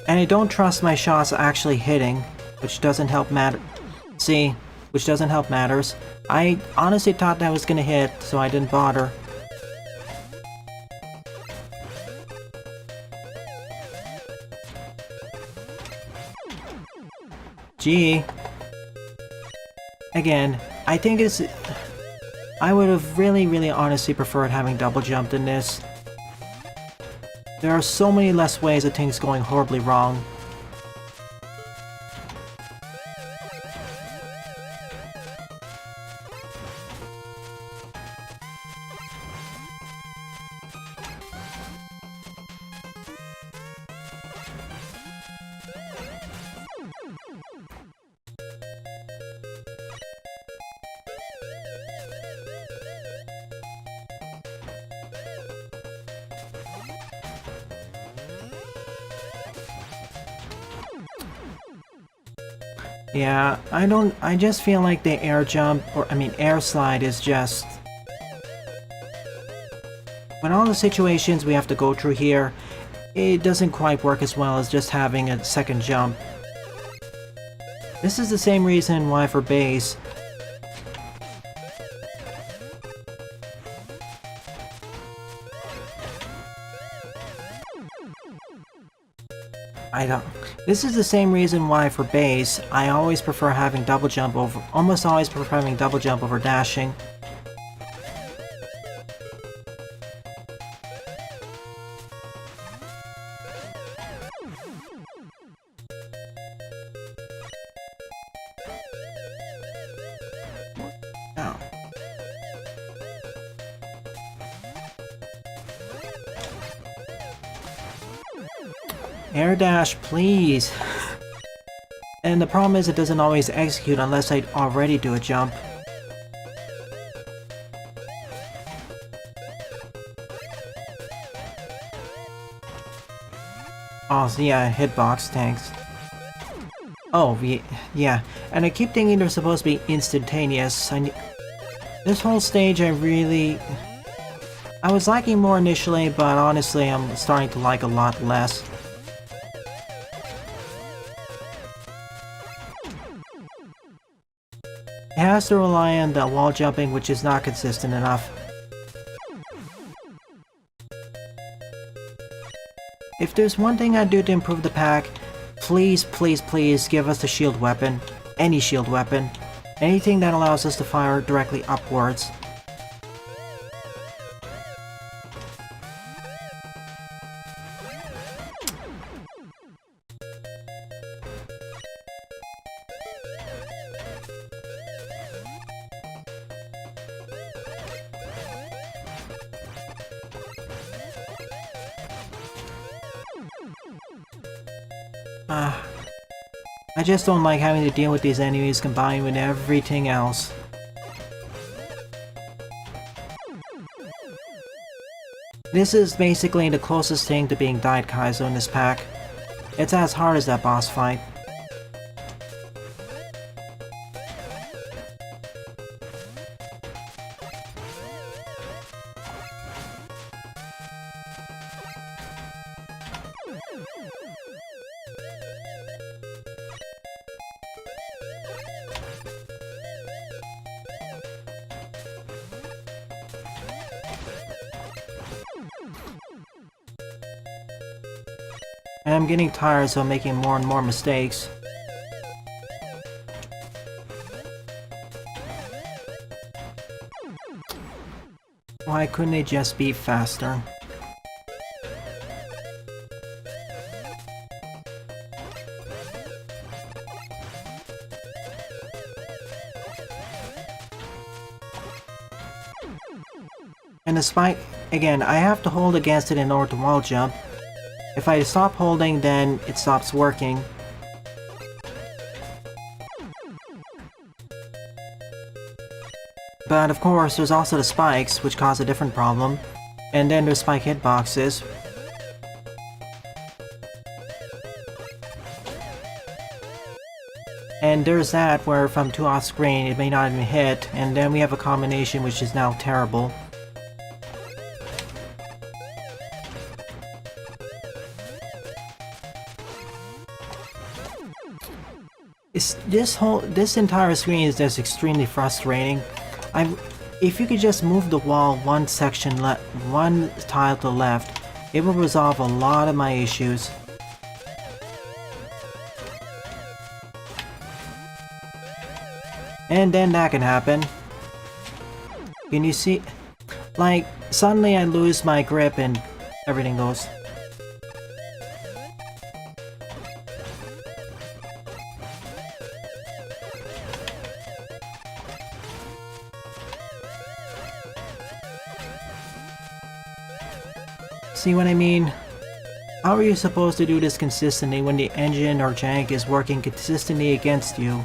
And I don't trust my shots actually hitting, which doesn't help See, which doesn't help matters. I honestly thought that was gonna hit, so I didn't bother. Gee. Again, I think it's... I would have really honestly preferred having double jumped in this. There are so many less ways of things going horribly wrong. Yeah, I just feel like the air jump, air slide is just... When all the situations we have to go through here, it doesn't quite work as well as just having a second jump. This is the same reason why for base, This is the same reason why for base, I always prefer having double jump over... almost always prefer having double jump over dashing. Ow. Air dash, please. And the problem is it doesn't always execute unless I already do a jump. Oh, so yeah, hitbox, thanks. Oh, yeah, and I keep thinking they're supposed to be instantaneous. This whole stage I really... I was liking more initially, but honestly I'm starting to like a lot less. It has to rely on the wall jumping, which is not consistent enough. If there's one thing I'd do to improve the pack, please, please, please give us a shield weapon. Any shield weapon. Anything that allows us to fire directly upwards. I just don't like having to deal with these enemies combined with everything else. This is basically the closest thing to being Diet Kaizo in this pack. It's as hard as that boss fight. And I'm getting tired, so I'm making more and more mistakes. Why couldn't they just be faster? And despite, again, I have to hold against it in order to wall jump. If I stop holding, then it stops working. But of course, there's also the spikes, which cause a different problem. And then there's spike hitboxes. And there's that where from too off screen it may not even hit, and then we have a combination which is now terrible. This entire screen is just extremely frustrating. If you could just move the wall one tile to the left, it will resolve a lot of my issues. And then that can happen. Can you see? Like, suddenly I lose my grip and everything goes. See what I mean? How are you supposed to do this consistently when the engine or jank is working consistently against you?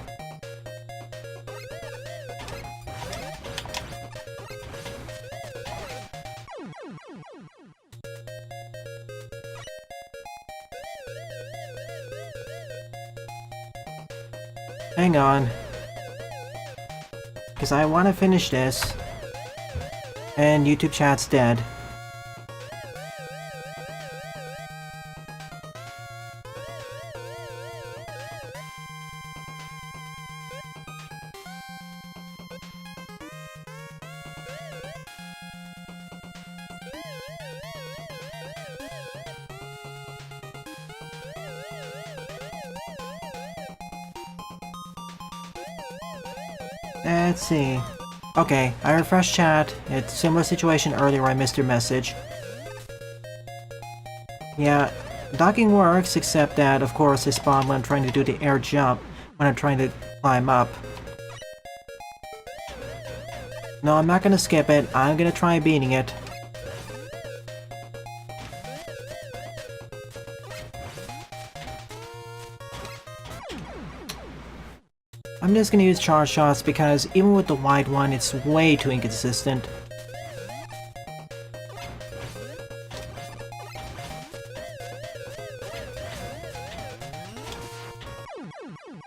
Hang on. Because I want to finish this. And YouTube chat's dead. Let's see. Okay, I refreshed chat. It's a similar situation earlier where I missed your message. Yeah, docking works, except that, of course, I spawn when I'm trying to do the air jump, when I'm trying to climb up. No, I'm not gonna skip it. I'm gonna try beating it. I'm just gonna use charge shots because even with the wide one, it's way too inconsistent.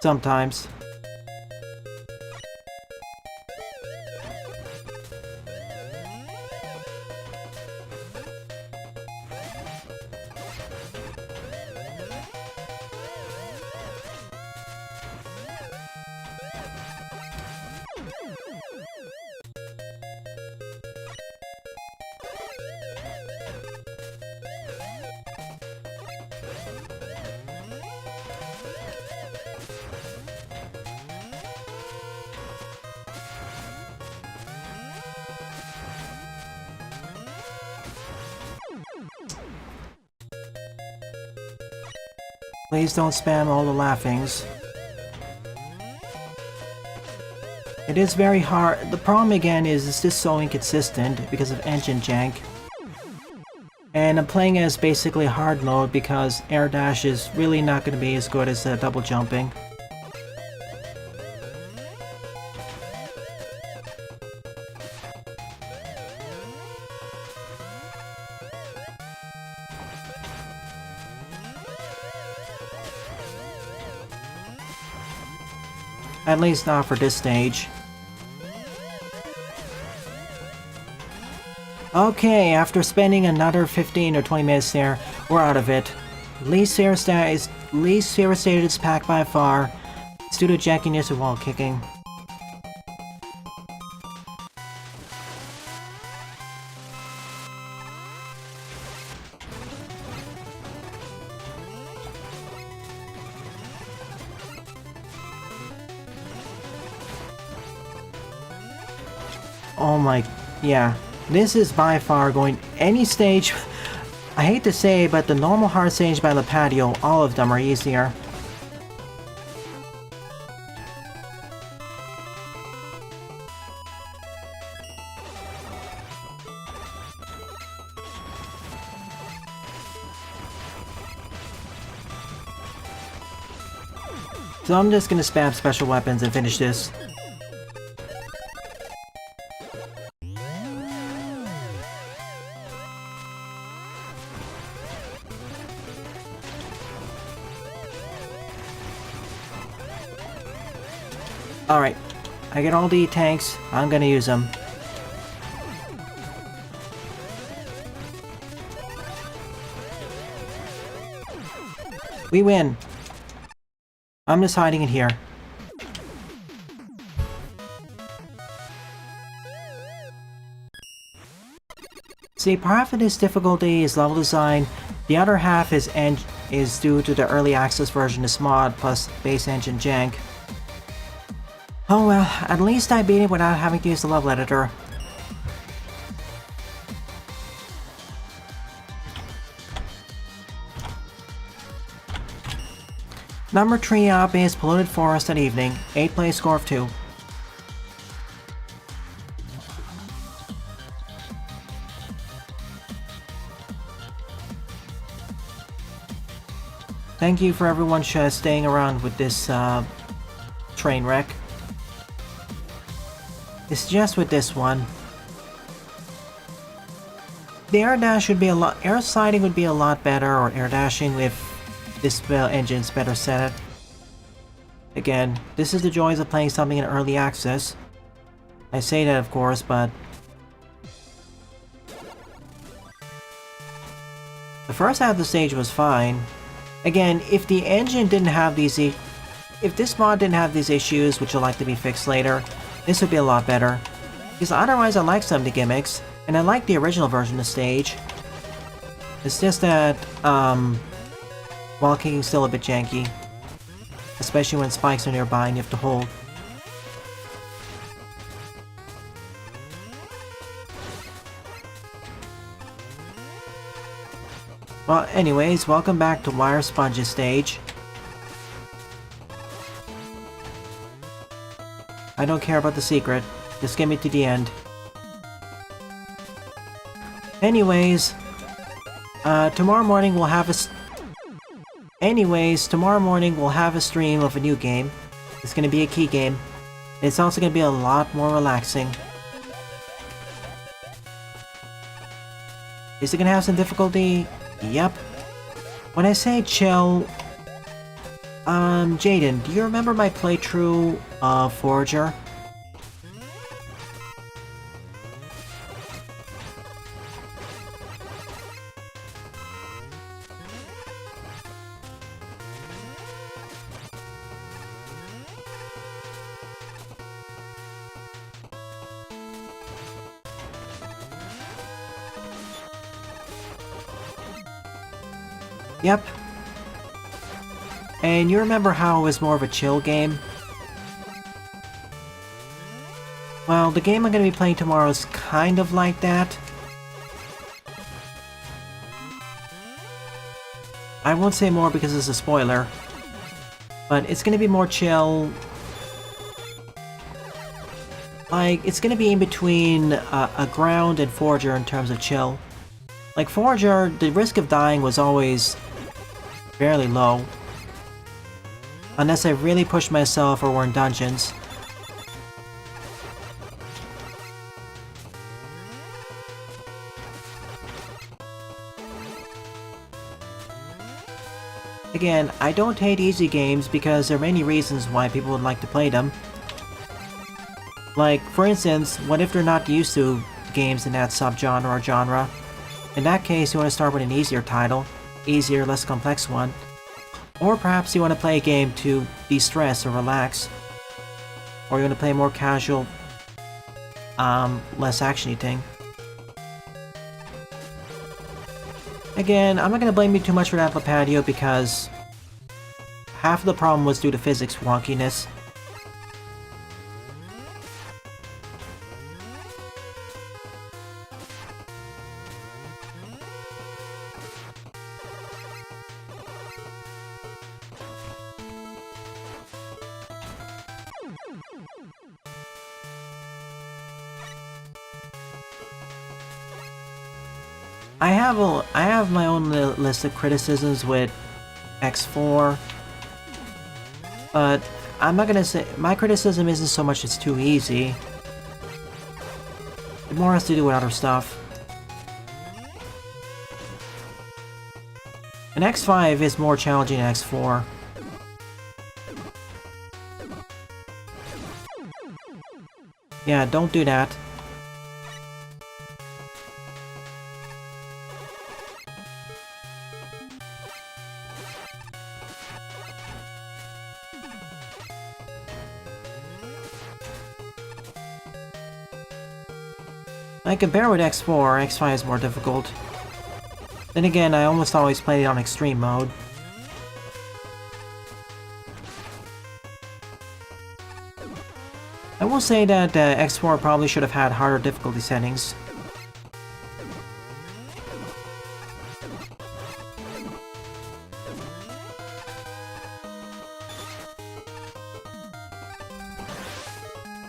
Sometimes. Please don't spam all the laughings. It is very hard. The problem again is it's just so inconsistent because of engine jank. And I'm playing as basically hard mode because air dash is really not going to be as good as double jumping. At least not for this stage. Okay, after spending another 15 or 20 minutes there, we're out of it. Least devastated pack by far. It's due to jankiness and wall kicking. Oh my, yeah. This is by far going any stage. I hate to say, but the normal hard stage by Lipatio, all of them are easier. So I'm just gonna spam special weapons and finish this. Alright, I get all the tanks, I'm gonna use them. We win! I'm just hiding in here. See, part of this difficulty is level design, the other half is due to the early access version of this mod plus base engine jank. Oh well, at least I beat it without having to use the level editor. Number 3 up is Polluted Forest at evening, 8th place score of 2. Thank you for everyone staying around with this train wreck. It's just with this one. The air dash would be air sliding would be a lot better, or air dashing if this engine's better set. Again, this is the joys of playing something in early access. I say that of course, but the first half of the stage was fine. Again, if the engine didn't have these if this mod didn't have these issues, which will likely be fixed later, this would be a lot better. Because otherwise I like some of the gimmicks, and I like the original version of the stage. It's just that, wall kicking's still a bit janky. Especially when spikes are nearby and you have to hold. Well, anyways, welcome back to Wire Sponge's stage. I don't care about the secret. Just get me to the end. Anyways, tomorrow morning we'll have a stream of a new game. It's gonna be a key game. It's also gonna be a lot more relaxing. Is it gonna have some difficulty? Yep. When I say chill, Jaden, do you remember my playthrough of Forager? Yep. And you remember how it was more of a chill game? Well, the game I'm going to be playing tomorrow is kind of like that. I won't say more because it's a spoiler, but it's gonna be more chill. Like, it's gonna be in between a ground and Forager in terms of chill. Like, Forager, the risk of dying was always fairly low. Unless I really pushed myself or were in dungeons. Again, I don't hate easy games because there are many reasons why people would like to play them. Like, for instance, what if they're not used to games in that subgenre or genre? In that case, you want to start with an easier title, easier, less complex one. Or perhaps you want to play a game to de-stress or relax. Or you want to play a more casual, less actiony thing. Again, I'm not going to blame you too much for that, Lipatio, because half of the problem was due to physics wonkiness. I have my own list of criticisms with X4, but I'm not gonna say my criticism isn't so much it's too easy. It more has to do with other stuff. And X5 is more challenging than X4. Yeah, don't do that. I compare with X4, X5 is more difficult. Then again, I almost always play it on extreme mode. I will say that X4 probably should have had harder difficulty settings.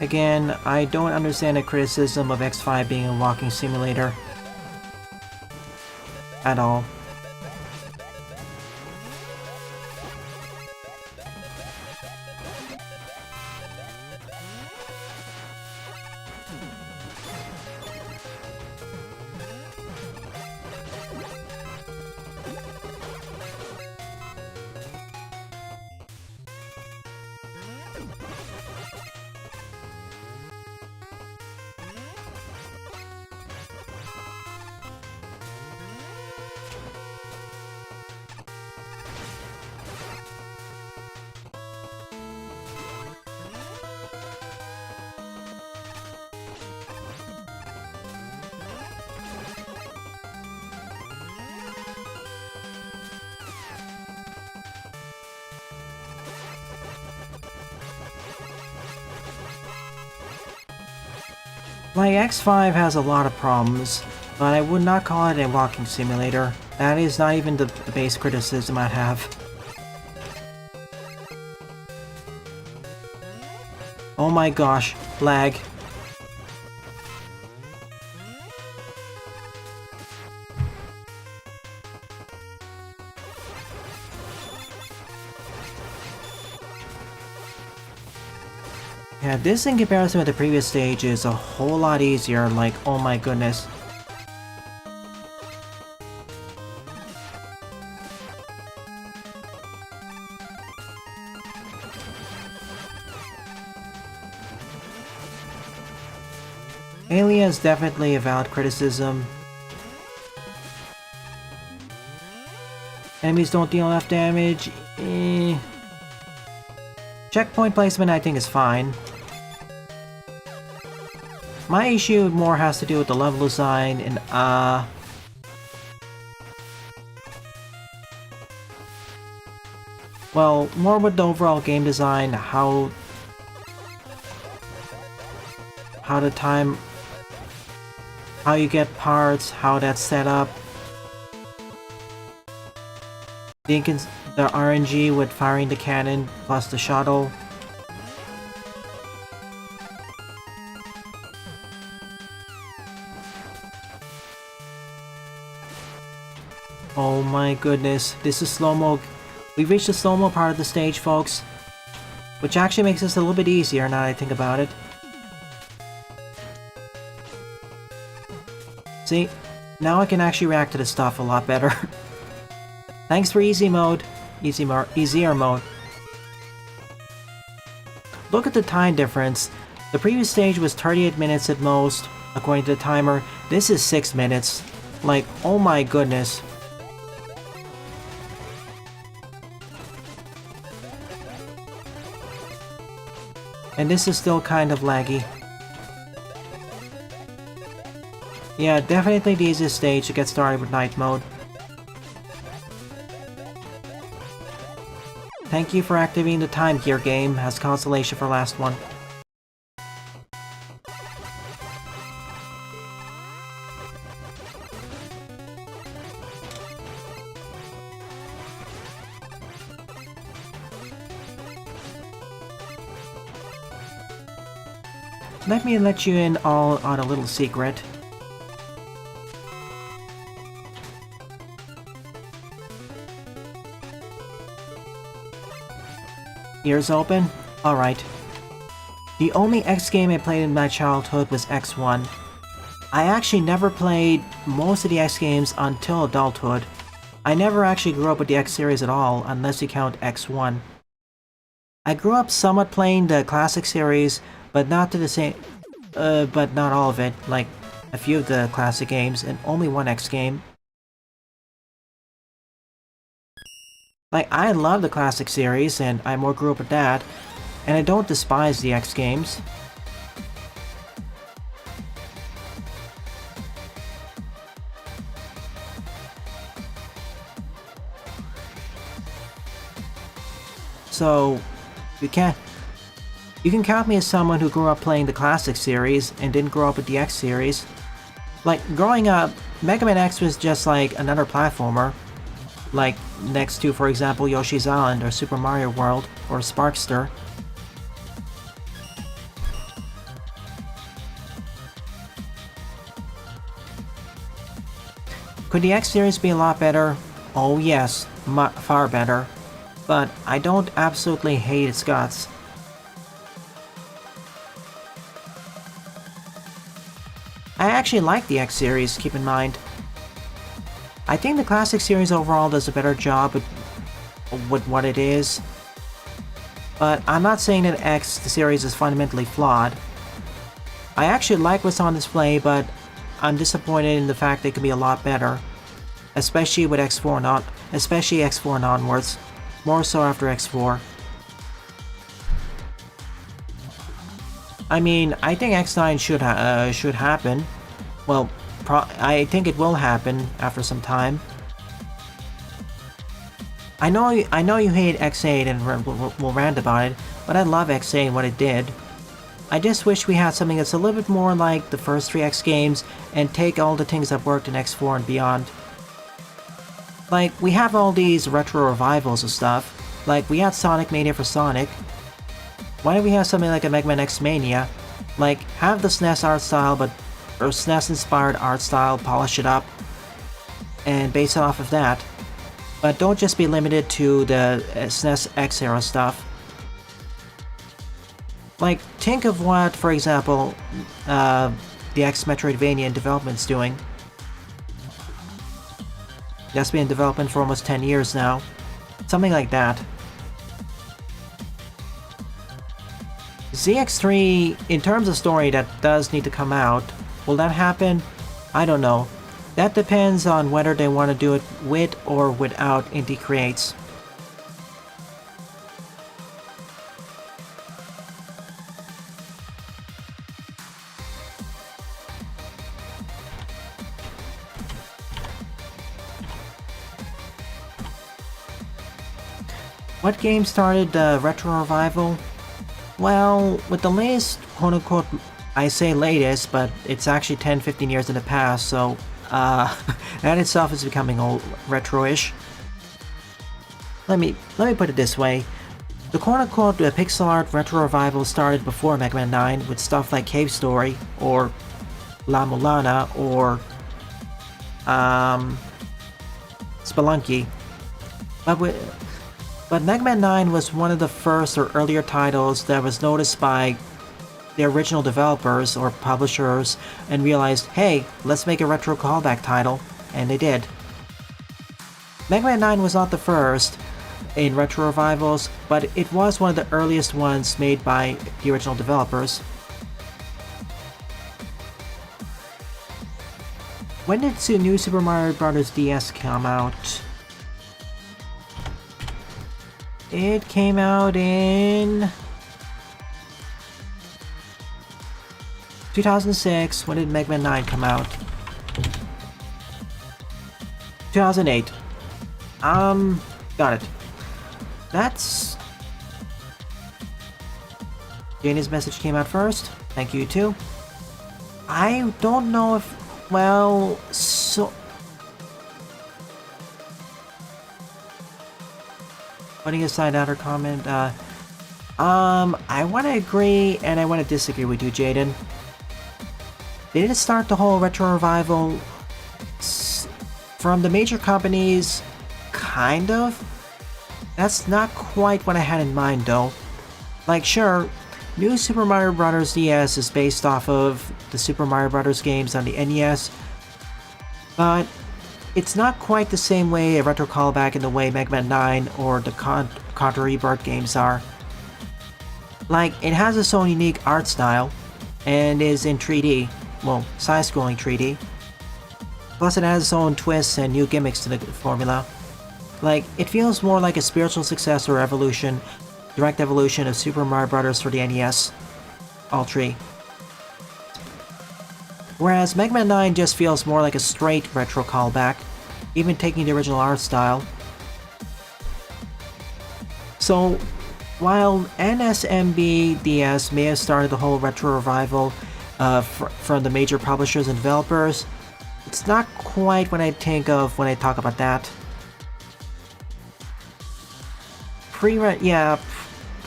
Again, I don't understand the criticism of X5 being a walking simulator. At all. Like, X5 has a lot of problems, but I would not call it a walking simulator. That is not even the base criticism I have. Oh my gosh, lag. Yeah, this in comparison with the previous stage is a whole lot easier, like, oh my goodness. Alien is definitely a valid criticism. Enemies don't deal enough damage. Checkpoint placement I think is fine. My issue more has to do with the level design and well, more with the overall game design, how you get parts, how that's set up. The RNG with firing the cannon plus the shuttle. Oh my goodness, this is slow-mo. We've reached the slow-mo part of the stage, folks. Which actually makes this a little bit easier now that I think about it. See, now I can actually react to this stuff a lot better. Thanks for easy mode. Easier mode. Look at the time difference. The previous stage was 38 minutes at most, according to the timer. This is 6 minutes. Like, oh my goodness. And this is still kind of laggy. Yeah, definitely the easiest stage to get started with night mode. Thank you for activating the time gear game as consolation for last one. Let me let you in all on a little secret. Ears open? Alright. The only X game I played in my childhood was X1. I actually never played most of the X games until adulthood. I never actually grew up with the X series at all, unless you count X1. I grew up somewhat playing the classic series, but not to the same, but not all of it, like a few of the classic games, and only one X game. Like, I love the classic series, and I more grew up with that, and I don't despise the X games. So, you can count me as someone who grew up playing the classic series and didn't grow up with the X series. Like, growing up, Mega Man X was just like another platformer. Like, next to, for example, Yoshi's Island or Super Mario World or Sparkster. Could the X series be a lot better? Oh yes, far better. But I don't absolutely hate its guts. I actually like the X series, keep in mind. I think the classic series overall does a better job with what it is. But I'm not saying that X, the series, is fundamentally flawed. I actually like what's on display, but I'm disappointed in the fact it could be a lot better. Especially with X4 especially X4 and onwards. More so after X4. I mean, I think X9 should happen. Well, I think it will happen after some time. I know you hate X8 and will rant about it, but I love X8 and what it did. I just wish we had something that's a little bit more like the first 3 X games and take all the things that worked in X4 and beyond. Like, we have all these retro revivals of stuff. Like, we had Sonic Mania for Sonic. Why don't we have something like a Mega Man X Mania? Like, have the SNES art style, or SNES inspired art style, polish it up, and base it off of that. But don't just be limited to the SNES X era stuff. Like, think of what, for example, the X Metroidvania in development's doing. That's been in development for almost 10 years now. Something like that. ZX3, in terms of story, that does need to come out. Will that happen? I don't know. That depends on whether they want to do it with or without indie creates. What game started the retro revival? Well, with the latest, quote-unquote, I say latest, but it's actually 10-15 years in the past, so, that itself is becoming old, retro-ish. let me put it this way. The quote-unquote pixel art retro revival started before Mega Man 9 with stuff like Cave Story, or La Mulana, or Spelunky. But Mega Man 9 was one of the first or earlier titles that was noticed by the original developers or publishers and realized, hey, let's make a retro callback title, and they did. Mega Man 9 was not the first in retro revivals, but it was one of the earliest ones made by the original developers. When did the new Super Mario Bros. DS come out? It came out in 2006. When did Mega Man 9 come out? 2008. Got it. That's... Jane's message came out first. Thank you, too. I don't know if... Well, so... Putting aside outer comment, I want to agree and I want to disagree with you, Jaden. They didn't start the whole retro revival from the major companies, kind of. That's not quite what I had in mind, though. Like, sure, New Super Mario Bros. DS is based off of the Super Mario Bros. Games on the NES, but it's not quite the same way a retro callback in the way Mega Man 9 or the Contra Rebirth games are. Like, it has its own unique art style, and is in 3D, well, side-scrolling 3D. Plus it has its own twists and new gimmicks to the formula. Like, it feels more like a spiritual successor or evolution, direct evolution of Super Mario Bros. For the NES. All three. Whereas Mega Man 9 just feels more like a straight retro callback, even taking the original art style. So, while NSMB DS may have started the whole retro revival from the major publishers and developers, it's not quite what I think of when I talk about that. Yeah,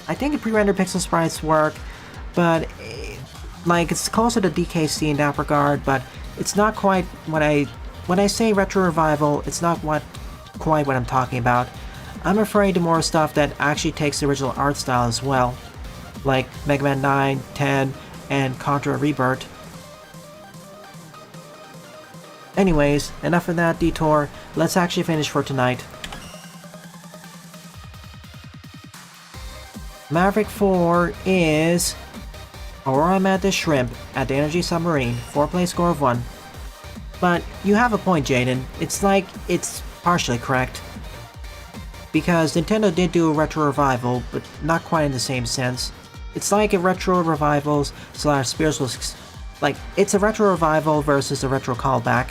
I think pre-rendered pixel sprites work, but like, it's closer to DKC in that regard, but it's not quite what when I say retro revival, it's not quite what I'm talking about. I'm referring to more stuff that actually takes the original art style as well, like Mega Man 9, 10, and Contra Rebirth. Anyways, enough of that detour, let's actually finish for tonight. Maverick 4 is Aurora Mantis Shrimp at the Energy Submarine, 4-play score of 1. But you have a point, Jaden. It's like, it's partially correct. Because Nintendo did do a retro revival, but not quite in the same sense. It's like a retro revival slash spiritual... Like, it's a retro revival versus a retro callback.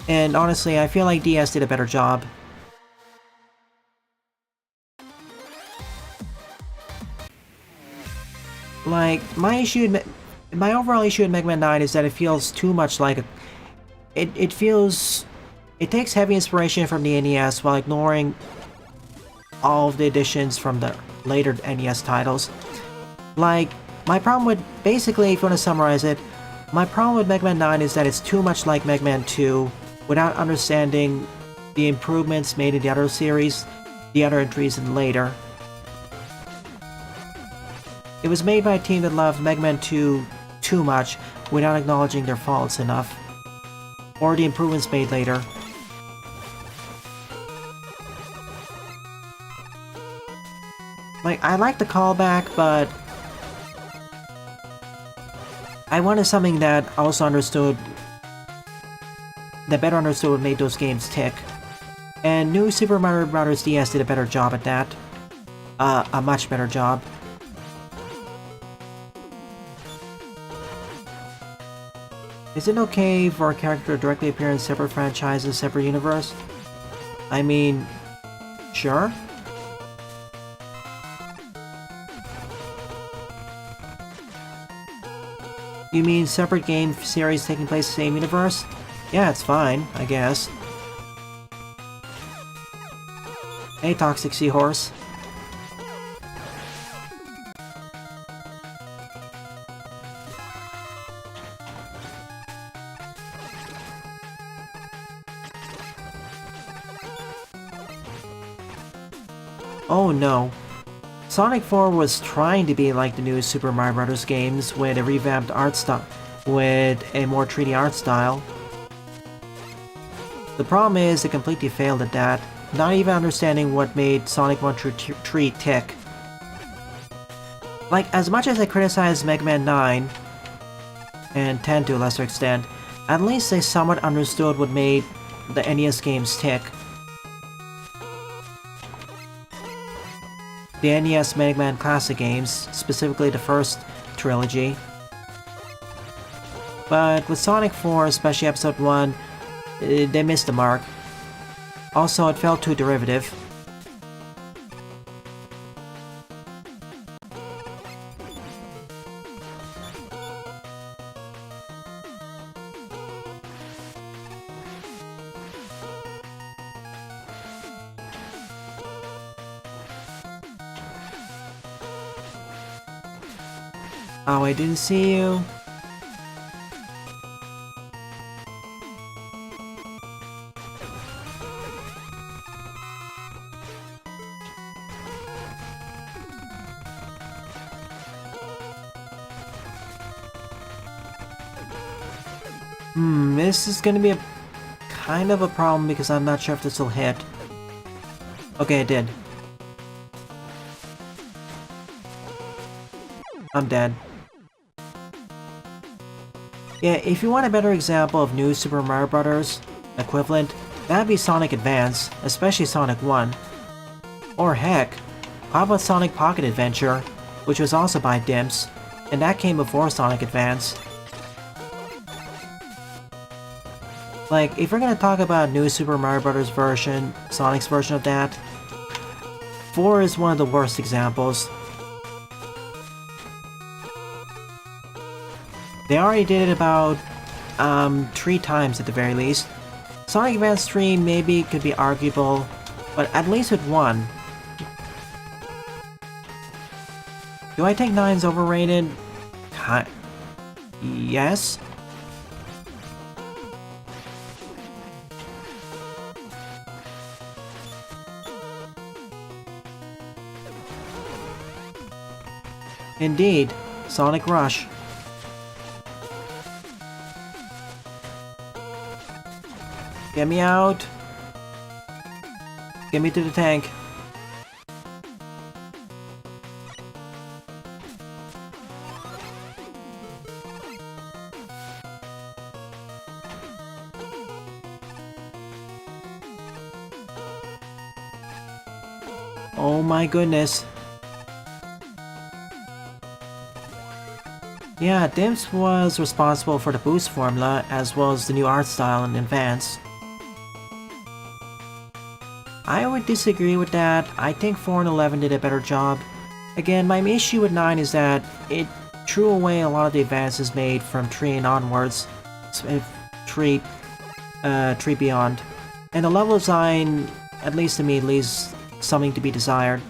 And honestly, I feel like DS did a better job. Like, my overall issue with Mega Man 9 is that it feels too much like a... It takes heavy inspiration from the NES while ignoring all of the additions from the later NES titles. Like, my problem with... Basically, if you want to summarize it, my problem with Mega Man 9 is that it's too much like Mega Man 2 without understanding the improvements made in the other series, the other entries, and later. It was made by a team that loved Mega Man 2 too much without acknowledging their faults enough, or the improvements made later. Like, I like the callback, but I wanted something that also understood, that better understood what made those games tick. And New Super Mario Bros. DS did a better job at that. A much better job. Is it okay for a character to directly appear in separate franchises, separate universe? I mean, sure. You mean separate game series taking place in the same universe? Yeah, it's fine, I guess. Hey, Toxic Seahorse. Oh no. Sonic 4 was trying to be like the new Super Mario Bros. Games with a revamped art style, with a more 3D art style. The problem is it completely failed at that, not even understanding what made Sonic 1 through 3 tick. Like, as much as I criticize Mega Man 9, and 10 to a lesser extent, at least they somewhat understood what made the NES games tick. The NES Mega Man Classic games, specifically the first trilogy. But with Sonic 4, especially Episode 1, they missed the mark. Also, it felt too derivative. Oh, I didn't see you. This is gonna be a kind of a problem because I'm not sure if this will hit. Okay, it did. I'm dead. Yeah, if you want a better example of new Super Mario Bros. Equivalent, that'd be Sonic Advance, especially Sonic 1. Or heck, how about Sonic Pocket Adventure, which was also by Dimps, and that came before Sonic Advance. Like, if we're gonna talk about new Super Mario Bros. Version, Sonic's version of that, 4 is one of the worst examples. They already did it about 3 times at the very least. Sonic Advance 3 maybe could be arguable, but at least with 1. Do I think 9's overrated? Yes? Indeed, Sonic Rush. Get me out! Get me to the tank. Oh my goodness. Yeah, Dimps was responsible for the boost formula as well as the new art style in Advance. I would disagree with that. I think 4 and 11 did a better job. Again, my issue with 9 is that it threw away a lot of the advances made from 3 and onwards. 3 beyond. And the level design, at least to me, leaves something to be desired.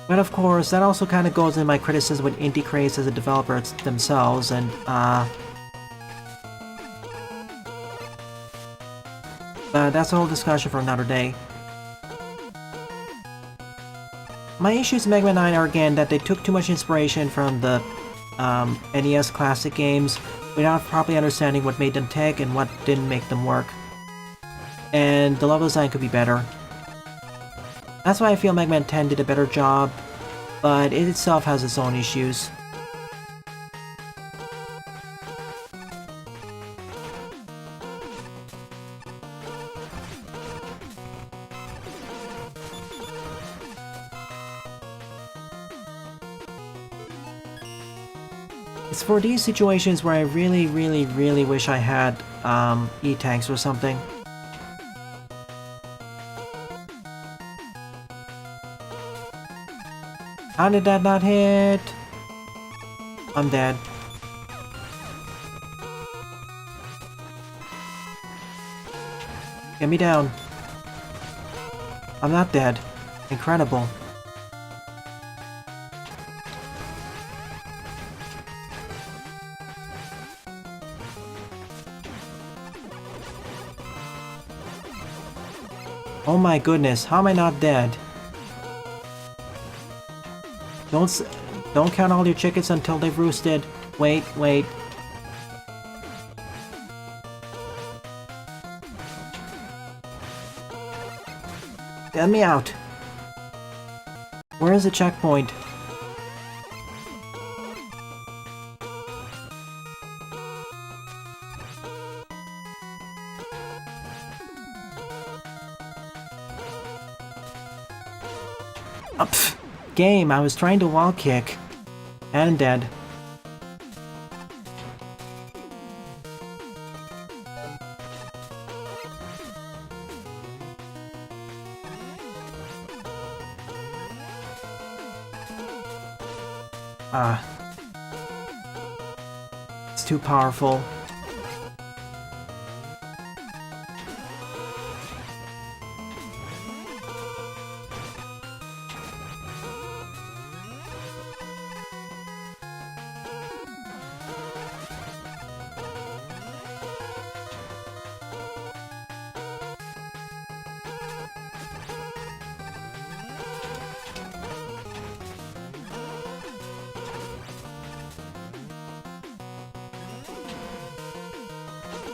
But of course, that also kind of goes in my criticism with indie craze as a developer themselves, and that's a whole discussion for another day. My issues with Mega Man 9 are again that they took too much inspiration from the NES classic games without properly understanding what made them tick and what didn't make them work. And the level design could be better. That's why I feel Mega Man 10 did a better job, but it itself has its own issues. It's for these situations where I really wish I had E-tanks or something. How did that not hit? I'm dead. Get me down. I'm not dead. Incredible. Oh my goodness, how am I not dead? Don't count all your chickens until they've roosted. Wait. Get me out. Where is the checkpoint? Oh, game, I was trying to wall kick. And dead. It's too powerful.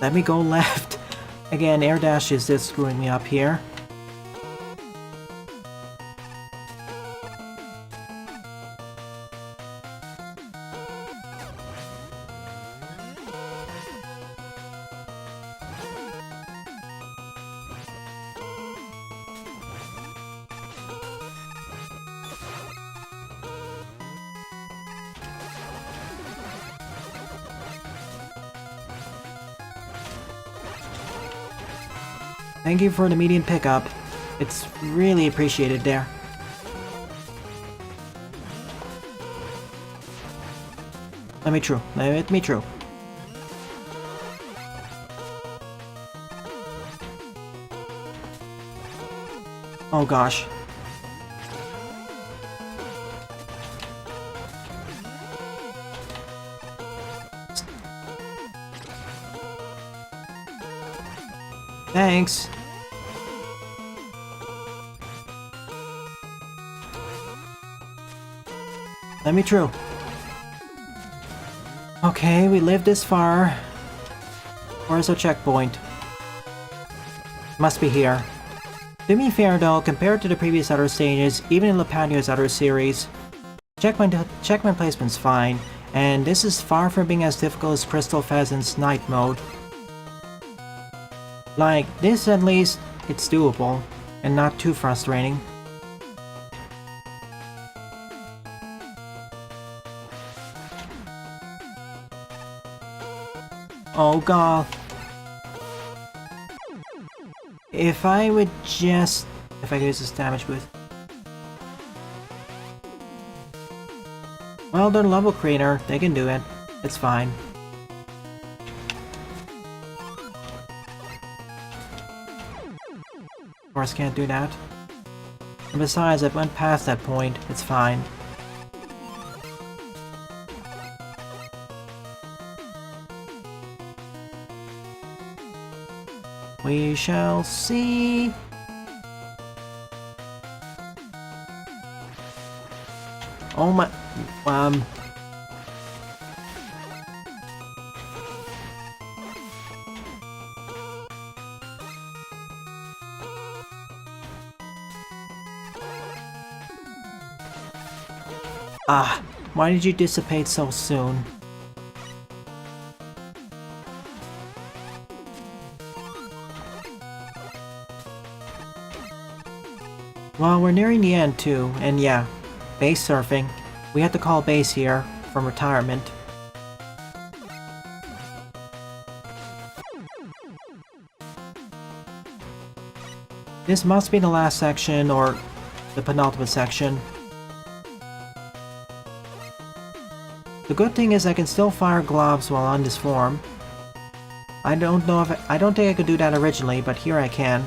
Let me go left. Again, air dash is just screwing me up here. Thank you for the medium pickup. It's really appreciated there. Let me through. Let me through. Oh gosh. Thanks. Let me through. Okay, we lived this far. Where's the checkpoint? Must be here. To be fair though, compared to the previous other stages, even in Lipatio's other series, checkpoint placement's fine, and this is far from being as difficult as Crystal Pheasant's night mode. Like, this at least, it's doable, and not too frustrating. Oh god. If I could use this damage boost. Well, they're level creator, they can do it. It's fine. Of course, can't do that. And besides, I went past that point, it's fine. We shall see. Oh my... why did you dissipate so soon? Well, we're nearing the end too, and yeah, base surfing. We have to call base here from retirement. This must be the last section, or the penultimate section. The good thing is I can still fire globs while on this form. I don't know if I don't think I could do that originally, but here I can.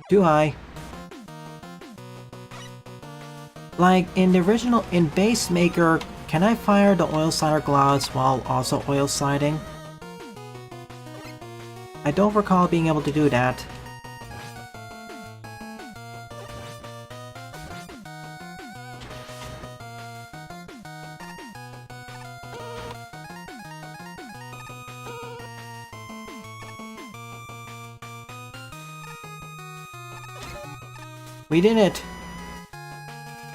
Too high. Like in the original, in Base Maker, can I fire the oil slider gloves while also oil sliding? I don't recall being able to do that. We did it!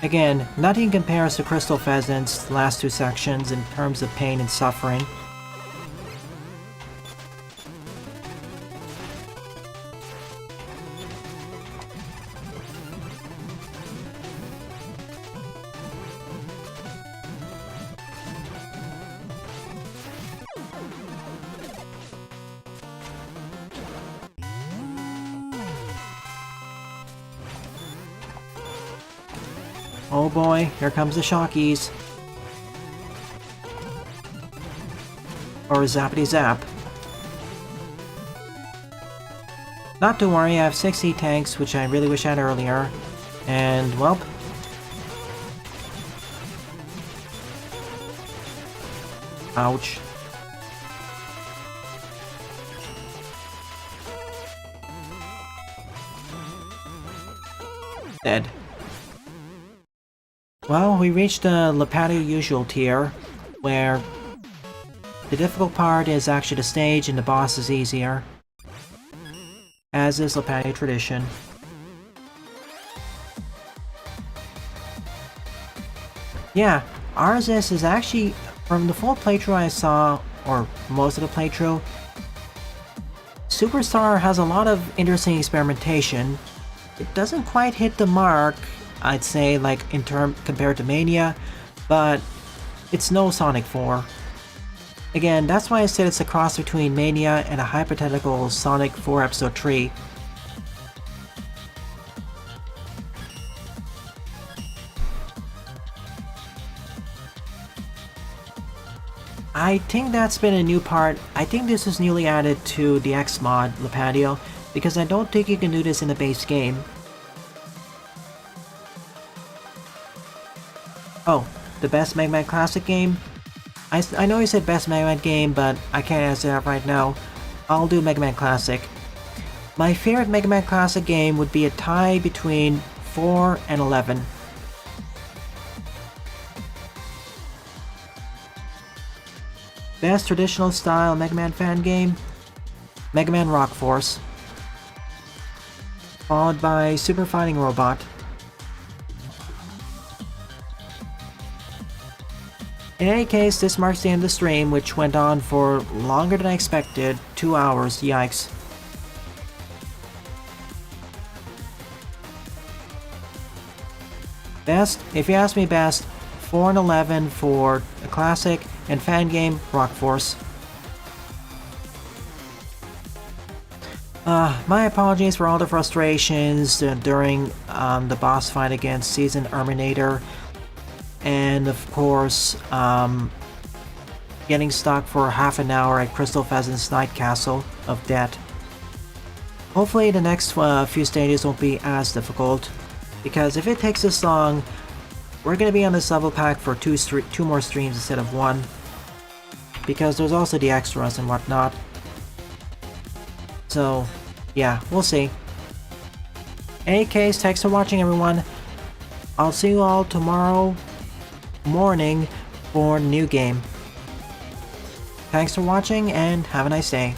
Again, nothing compares to Crystal Pheasant's last two sections in terms of pain and suffering. Oh boy, here comes the Shockies. Or Zappity Zap. Not to worry, I have 60 tanks, which I really wish I had earlier. And, well... ouch. Dead. Well, we reached the Lipatio usual tier, where the difficult part is actually the stage and the boss is easier, as is Lipatio tradition. Yeah, ours is actually, from the full playthrough I saw, or most of the playthrough, Superstar has a lot of interesting experimentation. It doesn't quite hit the mark, I'd say, like compared to Mania, but it's no Sonic 4. Again, that's why I said it's a cross between Mania and a hypothetical Sonic 4 Episode 3. I think that's been a new part. I think this is newly added to the X mod, Lipatio, because I don't think you can do this in the base game. Oh, the best Mega Man Classic game? I know you said best Mega Man game, but I can't answer that right now. I'll do Mega Man Classic. My favorite Mega Man Classic game would be a tie between 4 and 11. Best traditional style Mega Man fan game? Mega Man Rock Force. Followed by Super Fighting Robot. In any case, this marks the end of the stream, which went on for longer than I expected. 2 hours, yikes. Best, if you ask me best, 4 and 11 for a classic, and fan game, Rock Force. My apologies for all the frustrations during the boss fight against Seasoned Erminator. And of course, getting stuck for half an hour at Crystal Pheasant's Night Castle of Death. Hopefully the next few stages won't be as difficult, because if it takes this long, we're going to be on this level pack for two more streams instead of one, because there's also the extras and whatnot. So, yeah, we'll see. In any case, thanks for watching, everyone. I'll see you all tomorrow morning for a new game. Thanks for watching and have a nice day.